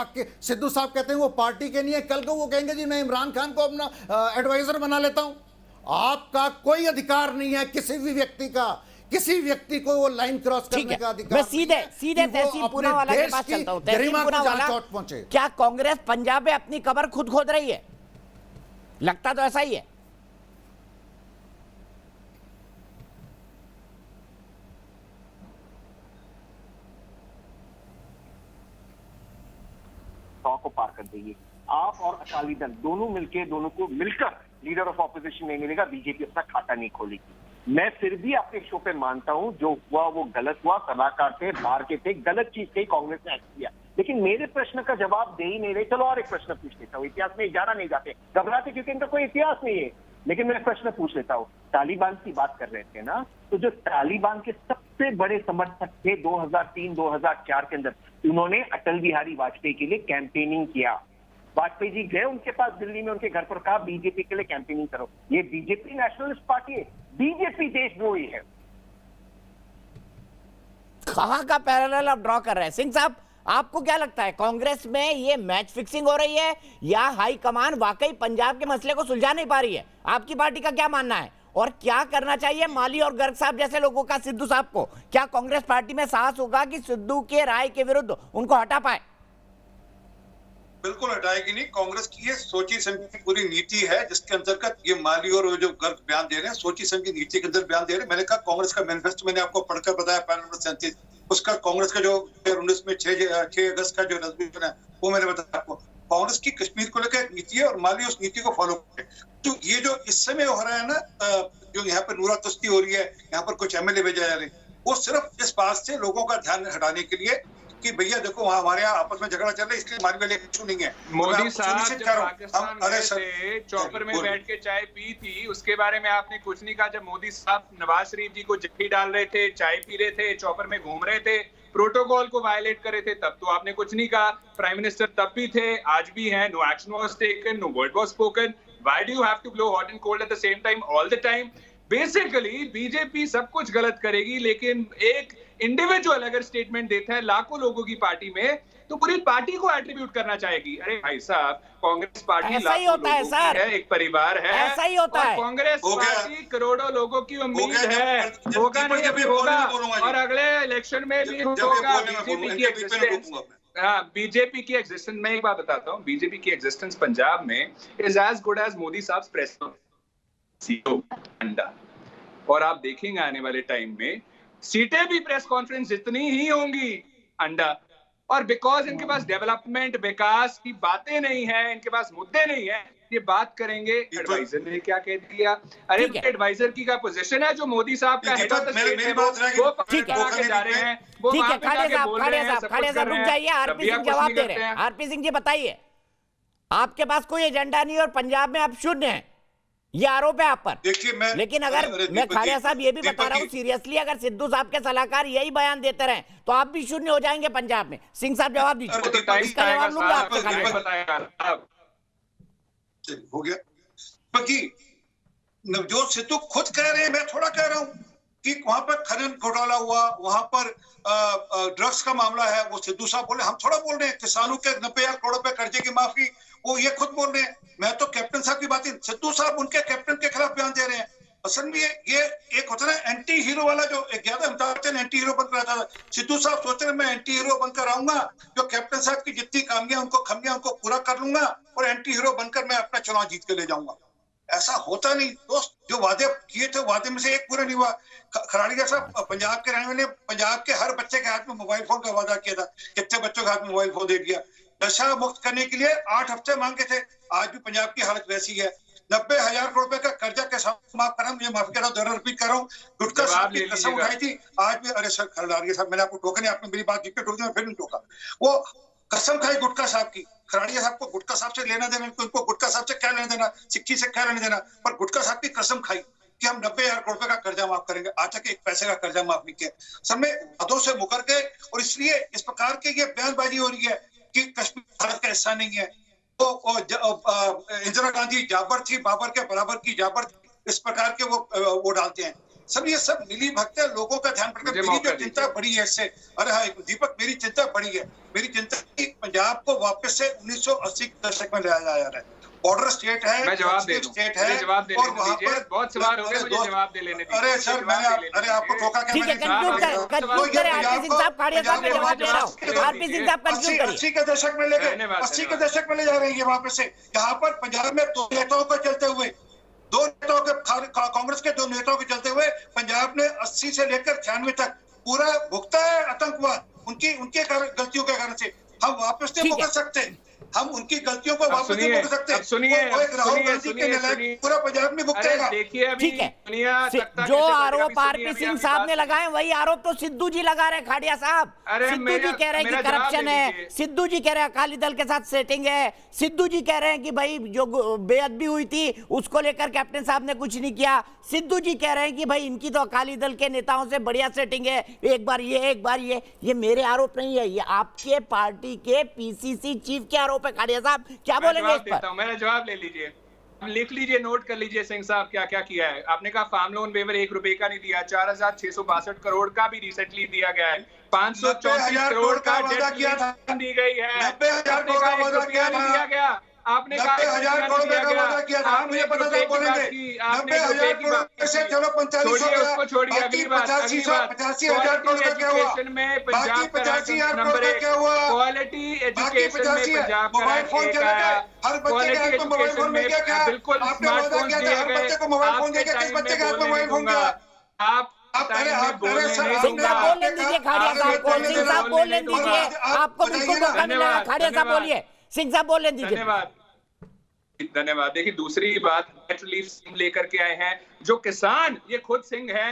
सिद्धू साहब कहते हैं वो पार्टी के नहीं है, कल को वो कहेंगे जी मैं इमरान खान को अपना एडवाइजर बना लेता हूं। आपका कोई अधिकार नहीं है किसी भी व्यक्ति का, किसी व्यक्ति को वो लाइन क्रॉस करने का अधिकार। मैं सीधे तहसील पूनावाला के पास चलता हूं। तहसील पूनावाला, क्या कांग्रेस पंजाब में अपनी कब्र खुद खोद रही है? लगता तो ऐसा ही है। को पार कर देंगे आप और अकाली दल दोनों मिलकर लीडर ऑफ ऑपोजिशन नहीं मिलेगा, बीजेपी अपना खाता नहीं खोलेगी। मैं फिर भी आपके शो पे मानता हूं, जो हुआ वो गलत हुआ, सलाहकार थे, बाहर के थे, गलत चीज कही, कांग्रेस ने एक्ट किया, लेकिन मेरे प्रश्न का जवाब दे ही नहीं रहे। चलो और एक प्रश्न पूछ लेता हूँ, इतिहास में ज्यादा नहीं जाते, घबराते क्योंकि इनका कोई इतिहास नहीं है, लेकिन मैं प्रश्न पूछ लेता हूँ। तालिबान की बात कर रहे थे ना, तो जो तालिबान के सबसे बड़े समर्थक थे 2003-2004 के अंदर, उन्होंने अटल बिहारी वाजपेयी के लिए कैंपेनिंग किया। वाजपेयी जी गए उनके पास दिल्ली में, उनके घर पर कहा बीजेपी के लिए कैंपेनिंग करो। ये बीजेपी नेशनलिस्ट पार्टी है, बीजेपी देशद्रोही है। कहां का पैरेलल आप ड्रॉ कर रहे हैं सिंह साहब? आपको क्या लगता है, कांग्रेस में ये मैच फिक्सिंग हो रही है या हाई कमान वाकई पंजाब के मसले को सुलझा नहीं पा रही है? आपकी पार्टी का क्या मानना है? और क्या करना चाहिए माली और गर्ग साहब जैसे लोगों का सिद्धू साहब को? क्या कांग्रेस पार्टी में साहस होगा कि सिद्धू के राय के विरुद्ध उनको हटा पाए? बिल्कुल हटाएगी नहीं। कांग्रेस की ये सोची समझी पूरी नीति है जिसके अंतर्गत ये माली और जो गर्ग बयान दे रहे हैं, सोची समझी नीति के अंदर बयान दे रहे हैं। मैंने कहा कांग्रेस का मैनिफेस्टो मैंने आपको पढ़कर बताया पैनल नंबर 37, उसका कांग्रेस का जो 2019 में 6 अगस्त का जो रेजोल्यूशन है वो मैंने बताया आपको। कांग्रेस की कश्मीर को लेकर एक नीति है और माली उस नीति को फॉलो करे। तो ये जो इस समय हो रहा है ना, जो यहाँ पर नूरा तस्ती हो रही है, यहाँ पर कुछ एमएलए भेजा जा रहे हैं, वो सिर्फ इस बात से लोगों का ध्यान हटाने के लिए कि भैया देखो वहाँ हमारे यहाँ आपस में झगड़ा चल रहा है, इसलिए हमारे वाले इशू नहीं है। मोदी साहब जब पाकिस्तान गए थे, चौपर में बैठ के चाय पी थी, उसके बारे में आपने कुछ नहीं कहा। जब मोदी साहब नवाज शरीफ जी को जफ्फी डाल रहे थे, चाय पी रहे थे, चौपर में घूम रहे थे, प्रोटोकॉल को वायलेट कर रहे थे, तब तो आपने कुछ नहीं कहा। प्राइम मिनिस्टर तब भी थे, आज भी हैं। No action was taken, no word was spoken. Why do you have to blow hot and cold at the same time all the time? Basically BJP सब कुछ गलत करेगी, लेकिन एक इंडिविजुअल अगर स्टेटमेंट देता है लाखों लोगों की पार्टी में, तो पूरी पार्टी को एट्रीब्यूट करना चाहेगी। अरे भाई साहब, कांग्रेस पार्टी ऐसा ही होता है सर, एक परिवार है, ऐसा ही होता है। कांग्रेस पार्टी करोड़ों लोगों की उम्मीद है, होगा नहीं अभी होगा, और अगले इलेक्शन में भी होगा। बीजेपी की एग्जिस्टेंस, हाँ, बीजेपी की एग्जिस्टेंस, मैं एक बात बताता हूँ, बीजेपी की एग्जिस्टेंस पंजाब में is as good as Modi साहब प्रेस अंडा। और आप देखेंगे आने वाले टाइम में सीटें भी प्रेस कॉन्फ्रेंस जितनी ही होंगी अंडा। और बिकॉज इनके पास डेवलपमेंट विकास की बातें नहीं है, इनके पास मुद्दे नहीं है, ये बात करेंगे एडवाइजर ने क्या कह दिया। अरे एडवाइजर की का पोजीशन है जो मोदी साहब का हेड ऑफ द स्टेट है, वो ठीक है, जा रहे हैं, वो ठीक है। वहां पे जाके बोल रहे हैं, सब खाड़े साहब रुक जाइए, आरपी सिंह जवाब दे रहे हैं। आरपी सिंह जी बताइए, आपके पास कोई एजेंडा नहीं और पंजाब में आप शून्य हैं, ये आरोप है आप पर। देखिए लेकिन अगर मैं खाड़िया साहब ये भी बता रहा हूँ सीरियसली, अगर सिद्धू साहब के सलाहकार यही बयान देते रहे तो आप भी शून्य हो जाएंगे पंजाब में। सिंह साहब जवाब दीजिए, इसका जवाब लूंगा आपसे। हो गया बाकी नवजोत सिद्धू खुद कह रहे हैं, मैं थोड़ा कह रहा हूँ कि वहां पर खनन घोटाला हुआ, वहां पर ड्रग्स का मामला है, वो सिद्धू साहब बोले, हम थोड़ा बोल रहे हैं। किसानों के 90,000 करोड़ रुपए कर्जे की माफी, वो ये खुद बोल रहे हैं। मैं तो कैप्टन साहब की बात, सिद्धू साहब उनके कैप्टन के खिलाफ बयान दे रहे हैं। असल में ये एक होता है एंटी हीरो वाला, जो एक ज्यादा अमिताभ बच्चन एंटी हीरो बनकर आता था, सिद्धू साहब सोच रहे हैं मैं एंटी हीरो बनकर आऊंगा, जो कैप्टन साहब की जितनी खामियां उनको पूरा कर लूंगा और एंटी हीरो बनकर मैं अपना चुनाव जीत के ले जाऊंगा। ऐसा होता नहीं दोस्त, जो वादे किए थे वादे में से एक पूरा नहीं हुआ। खराड़िया साहब पंजाब के रहने वाले, पंजाब के हर बच्चे के हाथ में मोबाइल फोन का वादा किया था, कितने बच्चों के हाथ में मोबाइल फोन दे दिया। नशा मुक्त करने के लिए 8 हफ्ते मांगे थे, आज भी पंजाब की हालत वैसी है। 90,000 करोड़ रुपए का कर्जा के साथ माफ करा, मुझे माफ करा, दोबारा रिपीट कर रहा हूँ। गुटका साहब की कसम उठाई थी, आज भी। अरे सर खराड़िया साहब, मैंने आपको टोका नहीं, आपने मेरी बात जितने टोक दी, फिर नहीं टोका। वो कसम खाई गुटका साहब की, खराड़िया साहब को गुटका साहब से लेना देना, उनको गुटका साहब से क्या लेना देना, सिक्की से क्या लेना देना, पर गुटका साहब की कसम खाई कि हम 90,000 करोड़ रुपए का कर्जा माफ करेंगे। आज तक एक पैसे का कर्जा माफ नहीं किया। सब में वादों से मुकर गए, और इसलिए इस प्रकार की ये बयानबाजी हो रही है कि कश्मीर भारत का हिस्सा नहीं है। तो इंदिरा गांधी जाबर थी, बाबर के बराबर की जाबर थी, इस प्रकार के वो डालते हैं। सब ये सब मिली भगत है, लोगों का ध्यान पड़ता है। मेरी जो चिंता बड़ी है इससे, अरे हाँ दीपक, मेरी चिंता बड़ी है। मेरी चिंता कि पंजाब को वापस से 1980 के दशक में लाया जा रहा है। बॉर्डर स्टेट है, मैं जवाब दे दूं, स्टेट है, और वहाँ पर बहुत सवाल हो गए, मुझे जवाब दे लेने दीजिए। अरे सर अरे आपको टोका क्या? ठीक है, कंक्लूड करें। आरपी सिंह साहब, खाड़िया साहब, मैं जवाब दे रहा हूं। आरपी सिंह साहब कंक्लूड करिए। 80 के दशक में ले गए, 80 के दशक में ले जा रहे हैं ये वापस से। यहाँ पर पंजाब में 2 नेताओं को चलते हुए, 2 नेताओं के, कांग्रेस के 2 नेताओं के चलते हुए पंजाब ने 80 से लेकर 96 तक पूरा भुगता है आतंकवाद, उनके गलतियों के कारण से। हम वापस नहीं भुगत सकते, हम उनकी गलतियों को वापस नहीं भुगत सकते। राहुल गांधी के नलायक पूरा पंजाब में भुगतेगा। ठीक है, जो आरोप आरपी सिंह साहब ने लगाए वही आरोप तो सिद्धू जी लगा रहे हैं। खाड़िया साहब, सिद्धू जी कह रहे हैं कि करप्शन है, सिद्धू जी कह रहे हैं अकाली दल के साथ सेटिंग है, सिद्धू जी कह रहे हैं कि भाई जो बेअदबी हुई थी उसको लेकर कैप्टन साहब ने कुछ नहीं किया, सिद्धू जी कह रहे हैं कि भाई इनकी तो अकाली दल के नेताओं से बढ़िया सेटिंग है, एक बार ये मेरे आरोप नहीं है, ये आपके पार्टी के पीसीसी चीफ के आरोप है। खाड़िया साहब क्या बोलेंगे इस पर? मेरा जवाब ले लीजिए, लिख लीजिए, नोट कर लीजिए सिंह साहब क्या क्या किया है। आपने कहा फार्म लोन वेवर 1 रुपए का नहीं दिया, 4,662 करोड़ का भी रिसेंटली दिया गया है, 534 करोड़ का डेट दी गई है, 90,000 करोड़ का वादा किया नहीं दिया गया। आपने कहा 90,000 करोड़ रुपए का वादा किया था, मुझे पता था बोलेंगे 90,000 करोड़ से चलो 45 हो गया, उसको छोड़िए, अगली बात 85,000 करोड़ का क्या हुआ, बाकी 85,000 करोड़ का क्या हुआ, क्वालिटी एजुकेशन में पंजाब का मोबाइल फोन क्या लगा, हर बच्चे के हाथ में मोबाइल फोन में क्या बिल्कुल आपने वादा किया था, हर बच्चे को मोबाइल फोन देगा, किस बच्चे के हाथ में मोबाइल फोन गया? आप सिंह साहब बोलने दीजिए, खाड़िया साहब को, सिंह साहब बोलने दीजिए, आपको बिल्कुल मौका मिलेगा, खाड़िया साहब बोलिए, सिंह साहब बोलने दीजिए। धन्यवाद। देखिए दूसरी बात, नेट रिलीफ स्कीम लेकर के आए हैं, जो किसान, ये खुद सिंह है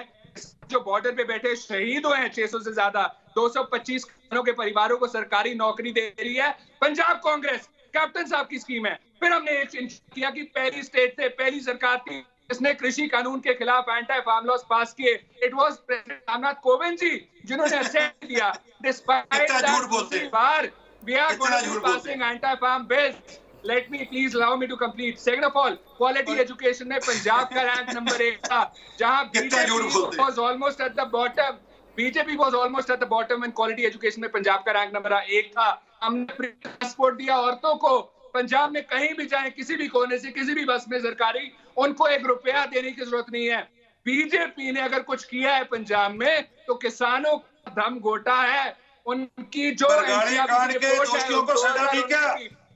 जो बॉर्डर पे बैठे शहीद हुए हैं 600 से ज्यादा, 225 किसानों के परिवारों को सरकारी नौकरी दे रही है पंजाब कांग्रेस, कैप्टन साहब की स्कीम है। फिर हमने एक किया कि पहली स्टेट से पहली सरकार थी जिसने कृषि कानून के खिलाफ एंटी फार्म लॉज पास किए, it was president Ramnath Kovind ji जिन्होंने एक्सेप्ट किया। Despite that we are going to be passing anti-farm bills. Let me please allow me to complete. Second of all, quality education में पंजाब का रैंक नंबर 1 था, जहां BJP was almost at the bottom. BJP was almost at the bottom in quality education में पंजाब का रैंक नंबर 1 था। हमने फ्री ट्रांसपोर्ट दिया औरतों को, पंजाब में कहीं भी जाए, किसी भी कोने से, किसी भी बस में सरकारी, उनको 1 रुपया देने की जरूरत नहीं है। बीजेपी ने अगर कुछ किया है पंजाब में तो किसानों का दम घोटा है, उनकी जो कांड के दोषियों को सजा दी क्या?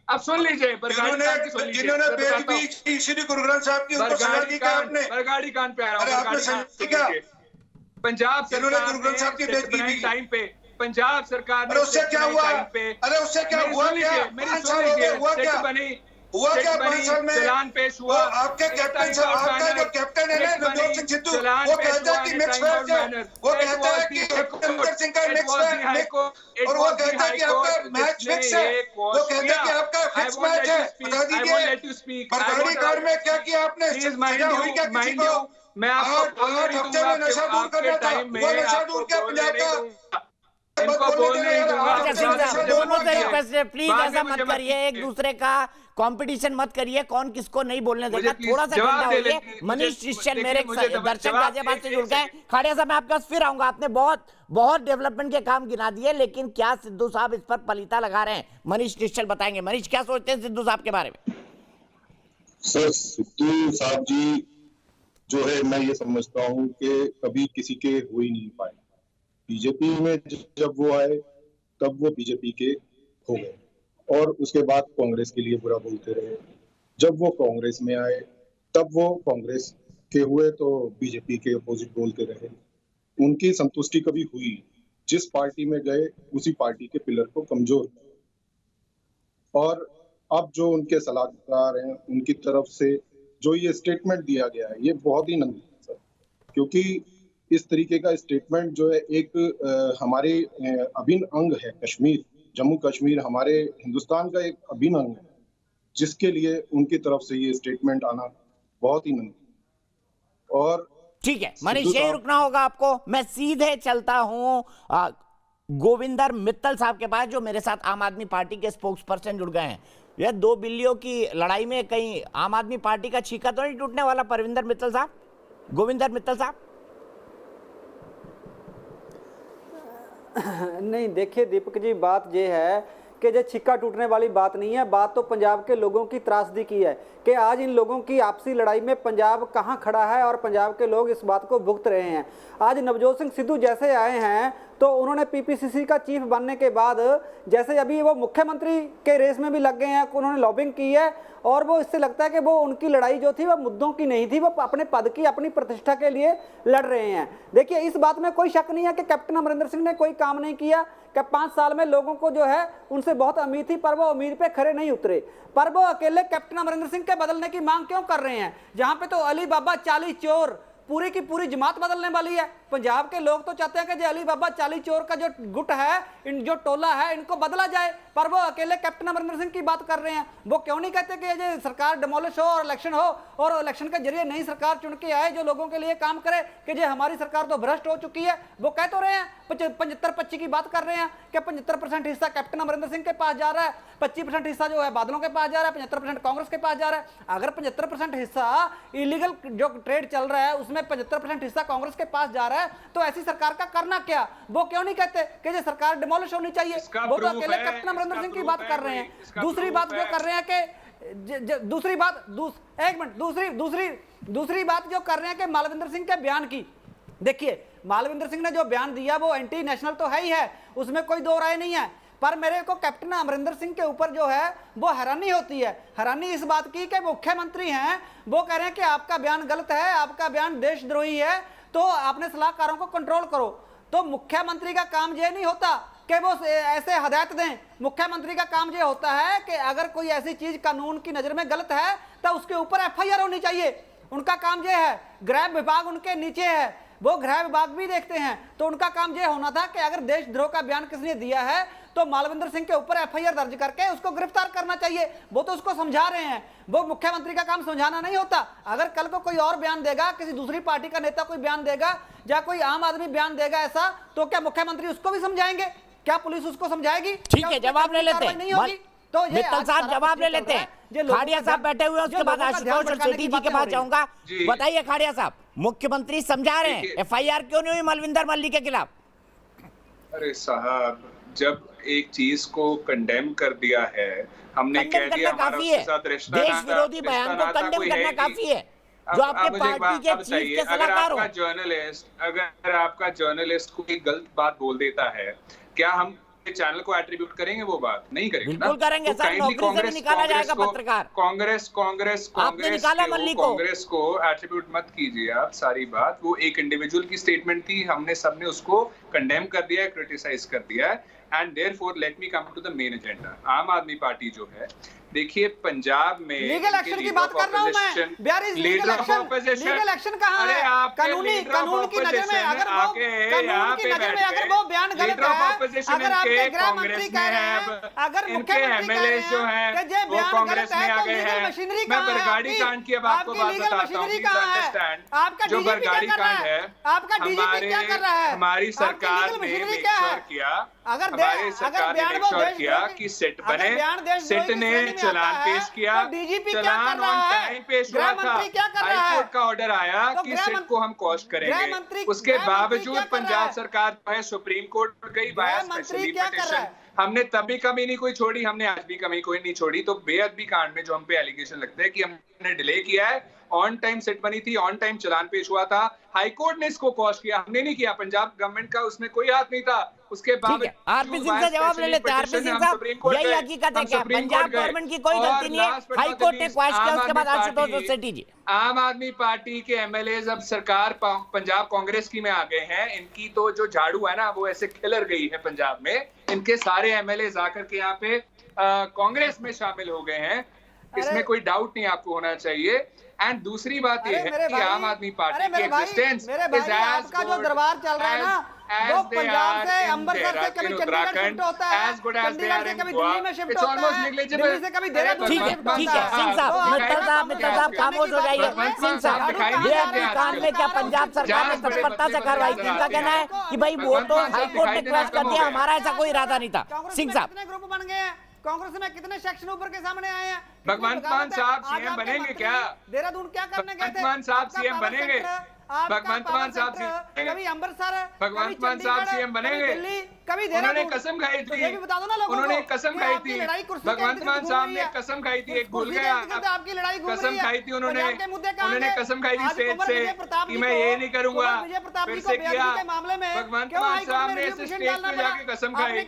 अब सुन लीजिए, जिन्होंने बेल भी श्री गुरु ग्रंथ साहब की उनको सजा दी क्या आपने? बरगाड़ी कांड पे आ रहा हूँ। पंजाब सरकार टाइम पे पंजाब सरकार ने उससे क्या हुआ? अरे उससे क्या हुआ? क्या 5 साल हो गए, हुआ क्या? हुआ क्या 5 साल में? चलान पेश हुआ। आपके कैप्टन साहब, आपका जो कैप्टन है ना नवजोत सिंह सिद्धू, वो कहता है कि मिक्स मैच है, वो कहता है कि अमरिंदर सिंह का मिक्स मैच, और वो कहता है कि आपका मैच फिक्स है, वो कहता है कि आपका फिक्स मैच है। बता दीजिए बरगाड़ी कांड में क्या किया आपने? सजा हुई क्या किसी को? मैं आपको 8 हफ्ते में नशा दूर करना था, वो नशा दूर किया पंजाब का। दोनों से रिक्वेस्ट है, प्लीज ऐसा मत करिए, एक दूसरे का कंपटीशन मत करिए, कौन किसको नहीं बोलने देगा, थोड़ा सा ठंडा होइए। मनीष निश्चल मेरे दर्शक गाजियाबाद से जुड़ गए। खाड़िया साहब मैं आपके पास फिर आऊंगा, आपने बहुत डेवलपमेंट के काम गिना दिए, लेकिन क्या सिद्धू साहब इस पर पलीता लगा रहे हैं? मनीष निश्चल बताएंगे। मनीष क्या सोचते हैं सिद्धू साहब के बारे में? सर सिद्धू साहब जी जो है, मैं ये समझता हूँ कि कभी किसी के हो ही नहीं पाए। बीजेपी में जब वो आए तब वो बीजेपी के हो गए, और उसके बाद कांग्रेस के लिए बुरा बोलते रहे। जब वो कांग्रेस में आए तब वो कांग्रेस के हुए तो बीजेपी के अपोजिट बोलते रहे। उनकी संतुष्टि कभी हुई, जिस पार्टी में गए उसी पार्टी के पिलर को कमजोर। और अब जो उनके सलाहकार हैं उनकी तरफ से जो ये स्टेटमेंट दिया गया है, ये बहुत ही नंगी है सर, क्योंकि इस तरीके का स्टेटमेंट जो है एक हमारे अभिन्न अंग है। कश्मीर, जम्मू कश्मीर हमारे हिंदुस्तान का एक अभिन्न अंग है, जिसके लिए उनकी तरफ से ये स्टेटमेंट आना बहुत ही नंगी। और ठीक है मनीष, यही रुकना होगा आपको। मैं सीधे चलता हूं गोविंदर मित्तल साहब के पास, जो मेरे साथ आम आदमी पार्टी के स्पोक्स पर्सन जुड़ गए हैं। यह 2 बिल्लियों की लड़ाई में कहीं आम आदमी पार्टी का छीका तो नहीं टूटने वाला? परविंदर मित्तल साहब, गोविंदर मित्तल साहब। नहीं देखिए दीपक जी, बात ये है कि जो छिक्का टूटने वाली बात नहीं है, बात तो पंजाब के लोगों की त्रासदी की है कि आज इन लोगों की आपसी लड़ाई में पंजाब कहां खड़ा है, और पंजाब के लोग इस बात को भुगत रहे हैं। आज नवजोत सिंह सिद्धू जैसे आए हैं तो उन्होंने पीपीसीसी का चीफ बनने के बाद जैसे अभी वो मुख्यमंत्री के रेस में भी लग गए हैं, उन्होंने लॉबिंग की है, और वो इससे लगता है कि वो उनकी लड़ाई जो थी वो मुद्दों की नहीं थी, वो अपने पद की, अपनी प्रतिष्ठा के लिए लड़ रहे हैं। देखिए इस बात में कोई शक नहीं है कि कैप्टन अमरिंदर सिंह ने कोई काम नहीं किया, कि 5 साल में लोगों को जो है उनसे बहुत उम्मीद थी, पर वो उम्मीद पे खरे नहीं उतरे। पर वो अकेले कैप्टन अमरिंदर सिंह के बदलने की मांग क्यों कर रहे हैं, जहां पे तो अली बाबा 40 चोर पूरी की पूरी जमात बदलने वाली है। पंजाब के लोग तो चाहते हैं कि जो अली बाबा 40 चोर का जो गुट है, इन जो टोला है, इनको बदला जाए, पर वो अकेले कैप्टन अमरिंदर सिंह की बात कर रहे हैं। वो क्यों नहीं कहते कि ये सरकार डिमोलिश हो और इलेक्शन हो, और इलेक्शन के जरिए नई सरकार चुन के आए जो लोगों के लिए काम करे, कि जो हमारी सरकार तो भ्रष्ट हो चुकी है। वो कह तो रहे हैं 75-25 की बात कर रहे हैं कि 75% हिस्सा कैप्टन अमरिंदर सिंह के पास जा रहा है, 25% हिस्सा जो है बादलों के पास जा रहा है, 75% कांग्रेस के पास जा रहा है। अगर 75% हिस्सा इलीगल जो ट्रेड चल रहा है उसमें 75% हिस्सा कांग्रेस के पास जा रहा है, तो ऐसी सरकार का करना क्या? वो क्यों नहीं कहते कि ये सरकार डिमोलिश होनी चाहिए? वो तो अकेले कैप्टन अमरिंदर सिंह की बात कर रहे हैं। दूसरी बात जो कर रहे हैं कि दूसरी बात एक मिनट, दूसरी बात जो कर रहे हैं कि मालविंदर सिंह के बयान की, देखिए मालविंदर सिंह ने जो बयान दिया वो एंटी नेशनल तो है ही है, उसमें कोई दो राय नहीं है, पर मेरे को कैप्टन अमरिंदर सिंह के ऊपर जो है वो हैरानी होती है। हैरानी इस बात की कि मुख्यमंत्री हैं, वो कह रहे हैं कि आपका बयान गलत है, आपका बयान देशद्रोही है, तो आपने सलाहकारों को कंट्रोल करो। तो मुख्यमंत्री का काम ये नहीं होता कि वो ऐसे हदायत दें, मुख्यमंत्री का काम ये होता है कि अगर कोई ऐसी चीज कानून की नजर में गलत है तो उसके ऊपर एफआईआर होनी चाहिए। उनका काम ये है, गृह विभाग उनके नीचे है, वो गृह विभाग भी देखते हैं, तो उनका काम ये होना था कि अगर देशद्रोह का बयान किसने दिया है तो मालविंदर सिंह के ऊपर एफआईआर दर्ज करके उसको गिरफ्तार करना चाहिए। वो तो उसको समझा रहे हैं, वो मुख्यमंत्री का काम समझाना नहीं होता। अगर कल को कोई और बयान देगा, किसी दूसरी पार्टी का नेता कोई बयान देगा या कोई आम आदमी बयान देगा ऐसा, तो क्या मुख्यमंत्री उसको भी समझाएंगे? क्या पुलिस उसको समझाएगी? ठीक है, जवाब ले लेते हैं, नहीं होगी तो मित्तल साहब जवाब ले लेते हैं। खाड़िया साहब बैठे हुए, उसके बाद आशुतोष और सेठी जी के पास जाऊंगा। बताइए खाड़िया साहब, मुख्यमंत्री समझा रहे हैं, एफआईआर क्यों नहीं हुई मलविंदर मल्ली के खिलाफ? अरे साहब, जब एक चीज को कंडेम कर दिया है, हमने कह दिया हमारा उसके साथ रिश्ता, देश विरोधी बयान को कंडेम करना काफी है। जो आपके पार्टी के चीफ के सलाहकार हो, अगर आपका जर्नलिस्ट कोई गलत बात बोल देता है, क्या हम चैनल को एट्रीब्यूट करेंगे? वो बात नहीं करेंगे। बिल्कुल करेंगे सर, नौकरी से भी निकाला जाएगा पत्रकार। कांग्रेस को एट्रीब्यूट मत कीजिए आप सारी बात। वो एक इंडिविजुअल की स्टेटमेंट थी, हमने सबने उसको कंडेम कर दिया है, क्रिटिसाइज कर दिया है। And therefore let me come to the main agenda. Aam Aadmi party जो है, देखिए पंजाब में लीगल एक्शन की बात कर रहा हूं मैं। लीगल एक्शन कहां है? कानून की नजर में अगर वो बयान गलत है, अगर आपके गृह मंत्री कह रहे हैं, अगर मुख्यमंत्री कह रहे हैं कि ये बयान गलत है, तो लीगल मशीनरी कहां है? बरगाड़ी कांड की बात बताता हूं, आपका जो बरगाड़ी कांड है, आपका डीजीपी क्या कर रहा है? हमारी सरकार ने मेक श्योर किया, हमारी सरकार ने मेक श्योर किया कि सिट बने, सिट ने चलान पेश किया, चलान ऑन टाइम पेश हुआ था, हाईकोर्ट का ऑर्डर आया कि सिट को हम क्वॉश करेंगे। उसके बावजूद पंजाब सरकार जो है सुप्रीम कोर्ट गई वाया स्पेशल पिटीशन। हमने तभी कमी नहीं कोई छोड़ी, हमने आज भी कमी कोई नहीं छोड़ी। तो बेअदबी कांड में जो हम पे एलिगेशन लगते हैं कि हमने डिले किया है, ऑन टाइम सिट बनी थी, ऑन टाइम चलान पेश हुआ था, हाईकोर्ट ने इसको क्वॉश किया, हमने नहीं किया। पंजाब गवर्नमेंट का उसमें कोई हाथ नहीं था। उसके बाद आरपी सिंह से जवाब ले लेते हैं। आरपी सिंह साहब, यही हकीकत है क्या? पंजाब गवर्नमेंट की कोई गलती नहीं है, हाईकोर्ट ने क्वॉश किया। उसके बाद आशुतोष सेठी जी, आम आदमी पार्टी के एमएलए अब सरकार पंजाब कांग्रेस की में आ गए हैं। इनकी तो जो झाड़ू है ना, वो ऐसे खिलर गई है पंजाब में। इनके सारे एमएलए आकर के यहाँ पे कांग्रेस में शामिल हो गए हैं, इसमें कोई डाउट नहीं आपको होना चाहिए। एंड दूसरी बात ये है कि आम आदमी पार्टी की एग्जिस्टेंस इज आपका जो दरबार चल रहा है ना, वो पंजाब से अमृतसर से कभी चंडीगढ़ शिफ्ट होता है, चंडीगढ़ से कभी दिल्ली में शिफ्ट होता है, दिल्ली से कभी देहरादून में शिफ्ट होता है। ठीक है सिंह साहब, मित्तल साहब खामोश हो जाइए। सिंह साहब, बेअदबी कांड में क्या पंजाब सरकार ने तत्परता से कार्रवाई की? इनका कहना है कि भाई वो तो हाईकोर्ट ने क्वॉश कर दिया, हमारा ऐसा कोई इरादा नहीं था। सिंह साहब, कितने ग्रुप बन गए हैं कांग्रेस में, कितने सेक्शन ऊपर के सामने आए हैं? भगवंत मान साहब सीएम बनेंगे क्या? देहरादून क्या करने गए थे? भगवंत मान साहब सीएम बनेंगे? भगवंत मान साहब कभी अमृतसर, भगवंत मान साहब सीएम बनेंगे? दिल्ली, कभी उन्होंने कसम खाई थी, ये भी बता दो ना लोगों को। उन्होंने कसम खाई थी, भगवंत मान साहब ने कसम खाई थी, एक भूल गया आपकी लड़ाई कसम खाई थी उन्होंने कसम खाई थी स्टेज से कि मैं ये नहीं करूंगा, फिर से किया। भगवंत मान साहब ने ऐसे स्टेज पे जाके कसम खाई,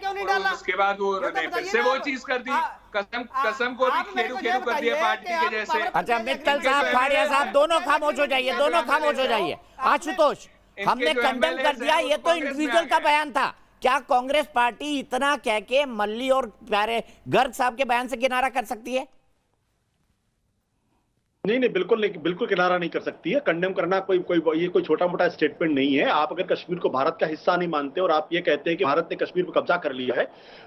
उसके बाद वो फिर से वो चीज कर दी, कसम को भी खेलू कर दिया पार्टी के जैसे। अच्छा मित्तल साहब, खाड़िया साहब, दोनों खामोश हो जाइए, दोनों खामोश हो जाइए। आशुतोष, हमने कंडेम कर दिया, ये तो इंडिविजुअल का बयान था। क्या कांग्रेस पार्टी इतना कह के मल्ली और प्यारे गर्ग साहब के बयान से किनारा कर सकती है? नहीं, बिल्कुल किनारा नहीं कर सकती है। कंडेम करना कोई छोटा मोटा स्टेटमेंट नहीं है। आप अगर कश्मीर को भारत का हिस्सा नहीं मानते और आप ये कहते हैं कि भारत ने कश्मीर पर कब्जा कर लिया है,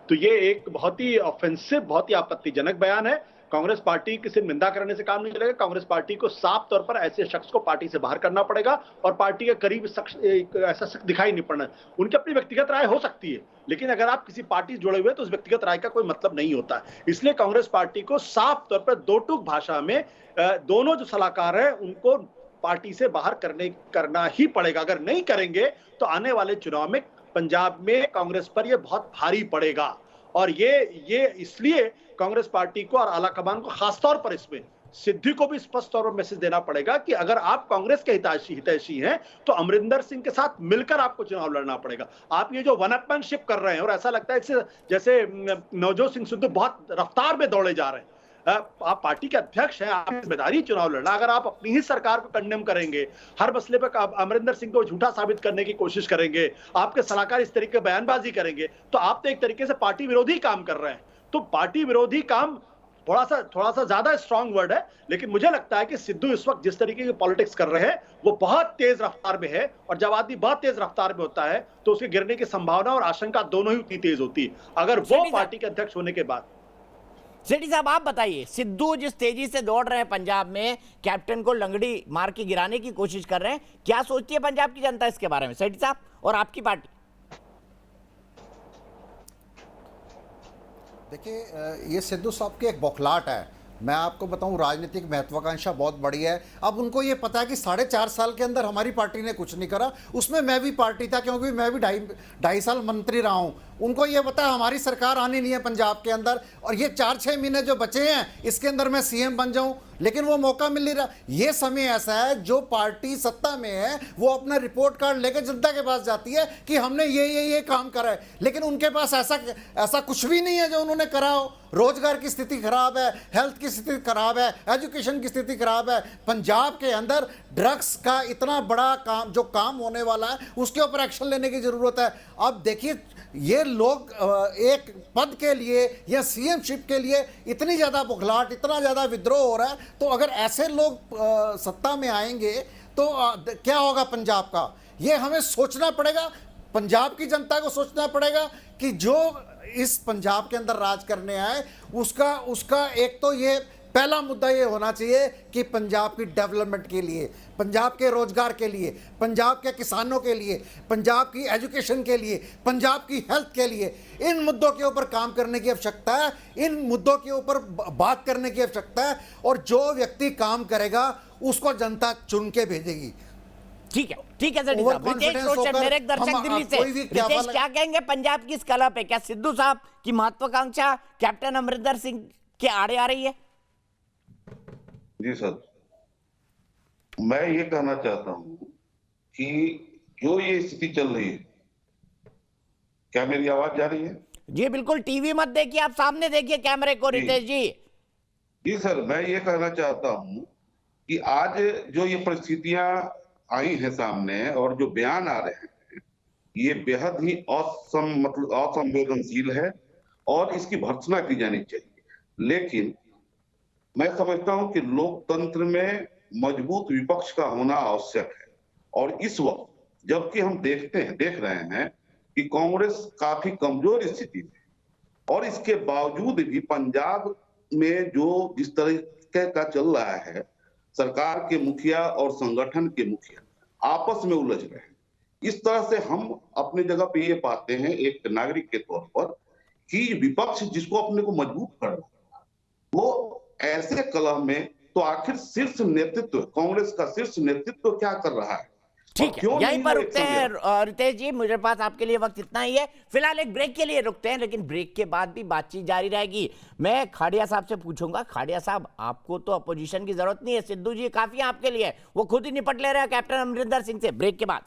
तो ये एक बहुत ही ऑफेंसिव, बहुत ही आपत्तिजनक बयान है। कांग्रेस पार्टी की सिर्फ निंदा करने से काम नहीं चलेगा। कांग्रेस पार्टी को साफ तौर पर ऐसे शख्स को पार्टी से बाहर करना पड़ेगा और पार्टी के करीब ऐसा शख्स दिखाई नहीं पड़ना। उनकी अपनी व्यक्तिगत राय हो सकती है, लेकिन अगर आप किसी पार्टी से जुड़े हुए तो उस व्यक्तिगत राय का कोई मतलब नहीं होता। इसलिए कांग्रेस पार्टी को साफ तौर पर दो टूक भाषा में दोनों जो सलाहकार हैं उनको पार्टी से बाहर करना ही पड़ेगा। अगर नहीं करेंगे तो आने वाले चुनाव में पंजाब में कांग्रेस पर यह बहुत भारी पड़ेगा और ये इसलिए कांग्रेस पार्टी को और आलाकमान को खासतौर पर इसमें सिद्धू को भी स्पष्ट तौर पर मैसेज देना पड़ेगा कि अगर आप कांग्रेस के हितैषी हैं तो अमरिंदर सिंह के साथ मिलकर आपको चुनाव लड़ना पड़ेगा। आप ये जो वन अपमैनशिप कर रहे हैं, और ऐसा लगता है जैसे नवजोत सिंह सिद्धू बहुत रफ्तार में दौड़े जा रहे हैं। आप पार्टी के अध्यक्ष हैं, आपकी जिम्मेदारी चुनाव लड़ना। अगर आप अपनी ही सरकार को कंडेम करेंगे, हर मसले पर अमरिंदर सिंह को झूठा साबित करने की कोशिश करेंगे, आपके सलाहकार इस तरीके की बयानबाजी करेंगे, तो आप तो एक तरीके से पार्टी विरोधी काम कर रहे हैं। तो पार्टी विरोधी काम थोड़ा सा ज्यादा स्ट्रांग वर्ड है, लेकिन मुझे लगता है कि सिद्धू इस वक्त जिस तरीके की पॉलिटिक्स कर रहे हैं वो बहुत तेज रफ्तार में है, और जब आदमी बहुत तेज रफ्तार में होता है तो उसके गिरने की संभावना और आशंका दोनों ही उतनी तेज होती है अगर वो पार्टी के अध्यक्ष होने के बाद। सेठी साहब आप बताइए, सिद्धू जिस तेजी से दौड़ रहे हैं पंजाब में, कैप्टन को लंगड़ी मार के गिराने की कोशिश कर रहे हैं, क्या सोचती है पंजाब की जनता इसके बारे में सेठी साहब और आपकी पार्टी? देखिए, ये सिद्धू साहब की एक बौखलाहट है। मैं आपको बताऊं, राजनीतिक महत्वाकांक्षा बहुत बड़ी है। अब उनको ये पता है कि 4.5 साल के अंदर हमारी पार्टी ने कुछ नहीं करा, उसमें मैं भी पार्टी था क्योंकि मैं भी ढाई साल मंत्री रहा हूं। उनको ये पता है हमारी सरकार आनी नहीं है पंजाब के अंदर, और ये 4-6 महीने जो बचे हैं इसके अंदर मैं सीएम बन जाऊं, लेकिन वो मौका मिल नहीं रहा। ये समय ऐसा है, जो पार्टी सत्ता में है वो अपना रिपोर्ट कार्ड लेकर जनता के पास जाती है कि हमने ये काम करा है, लेकिन उनके पास ऐसा कुछ भी नहीं है जो उन्होंने करा हो। रोजगार की स्थिति खराब है, हेल्थ की स्थिति खराब है, एजुकेशन की स्थिति खराब है। पंजाब के अंदर ड्रग्स का इतना बड़ा काम होने वाला है, उसके ऊपर एक्शन लेने की जरूरत है। अब देखिए, ये लोग एक पद के लिए या सीएमशिप के लिए इतनी ज़्यादा बुखलाहट, इतना ज़्यादा विद्रोह हो रहा है, तो अगर ऐसे लोग सत्ता में आएंगे तो क्या होगा पंजाब का? ये हमें सोचना पड़ेगा, पंजाब की जनता को सोचना पड़ेगा कि जो इस पंजाब के अंदर राज करने आए उसका एक तो ये पहला मुद्दा ये होना चाहिए कि पंजाब की डेवलपमेंट के लिए, पंजाब के रोजगार के लिए, पंजाब के किसानों के लिए, पंजाब की एजुकेशन के लिए, पंजाब की हेल्थ के लिए, इन मुद्दों के ऊपर काम करने की आवश्यकता है, इन मुद्दों के ऊपर बात करने की आवश्यकता है, और जो व्यक्ति काम करेगा उसको जनता चुन के भेजेगी। ठीक है सेठी साहब। रितेश रोशन, मेरे एक दर्शक दिल्ली से, रितेश क्या कहेंगे पंजाब की इस कला पे? क्या सिद्धू साहब की महत्वाकांक्षा कैप्टन अमरिंदर सिंह के आड़े आ रही है? जी सर, मैं ये कहना चाहता हूं कि जो ये स्थिति चल रही है, क्या मेरी आवाज जा रही है? जी बिल्कुल, टीवी मत देखिए, आप सामने देखिए कैमरे को। रितेश जी। जी सर, मैं ये कहना चाहता हूं कि आज जो ये परिस्थितियां आई हैं सामने और जो बयान आ रहे हैं, ये बेहद ही असंवेदनशील है और इसकी भर्त्सना की जानी चाहिए। लेकिन मैं समझता हूं कि लोकतंत्र में मजबूत विपक्ष का होना आवश्यक है, और इस वक्त जबकि हम देख रहे हैं कि कांग्रेस काफी कमजोर स्थिति में, और इसके बावजूद भी पंजाब में जो जिस तरीके का चल रहा है, सरकार के मुखिया और संगठन के मुखिया आपस में उलझ रहे हैं। इस तरह से हम अपनी जगह पे ये पाते हैं एक नागरिक के तौर पर कि विपक्ष जिसको अपने को मजबूत कर रहा है, वो ऐसे कलह में तो आखिर शीर्ष नेतृत्व, कांग्रेस का शीर्ष नेतृत्व क्या कर रहा है? ठीक है, यहीं पर रुकते हैं रितेश जी, मुझे पास आपके लिए वक्त इतना ही है। फिलहाल एक ब्रेक के लिए रुकते हैं, लेकिन ब्रेक के बाद भी बातचीत जारी रहेगी। मैं खाड़िया साहब से पूछूंगा, खाड़िया साहब आपको तो अपोजिशन की जरूरत नहीं है, सिद्धू जी काफी आपके लिए, वो खुद ही निपट ले रहे हैं कैप्टन अमरिंदर सिंह से। ब्रेक के बाद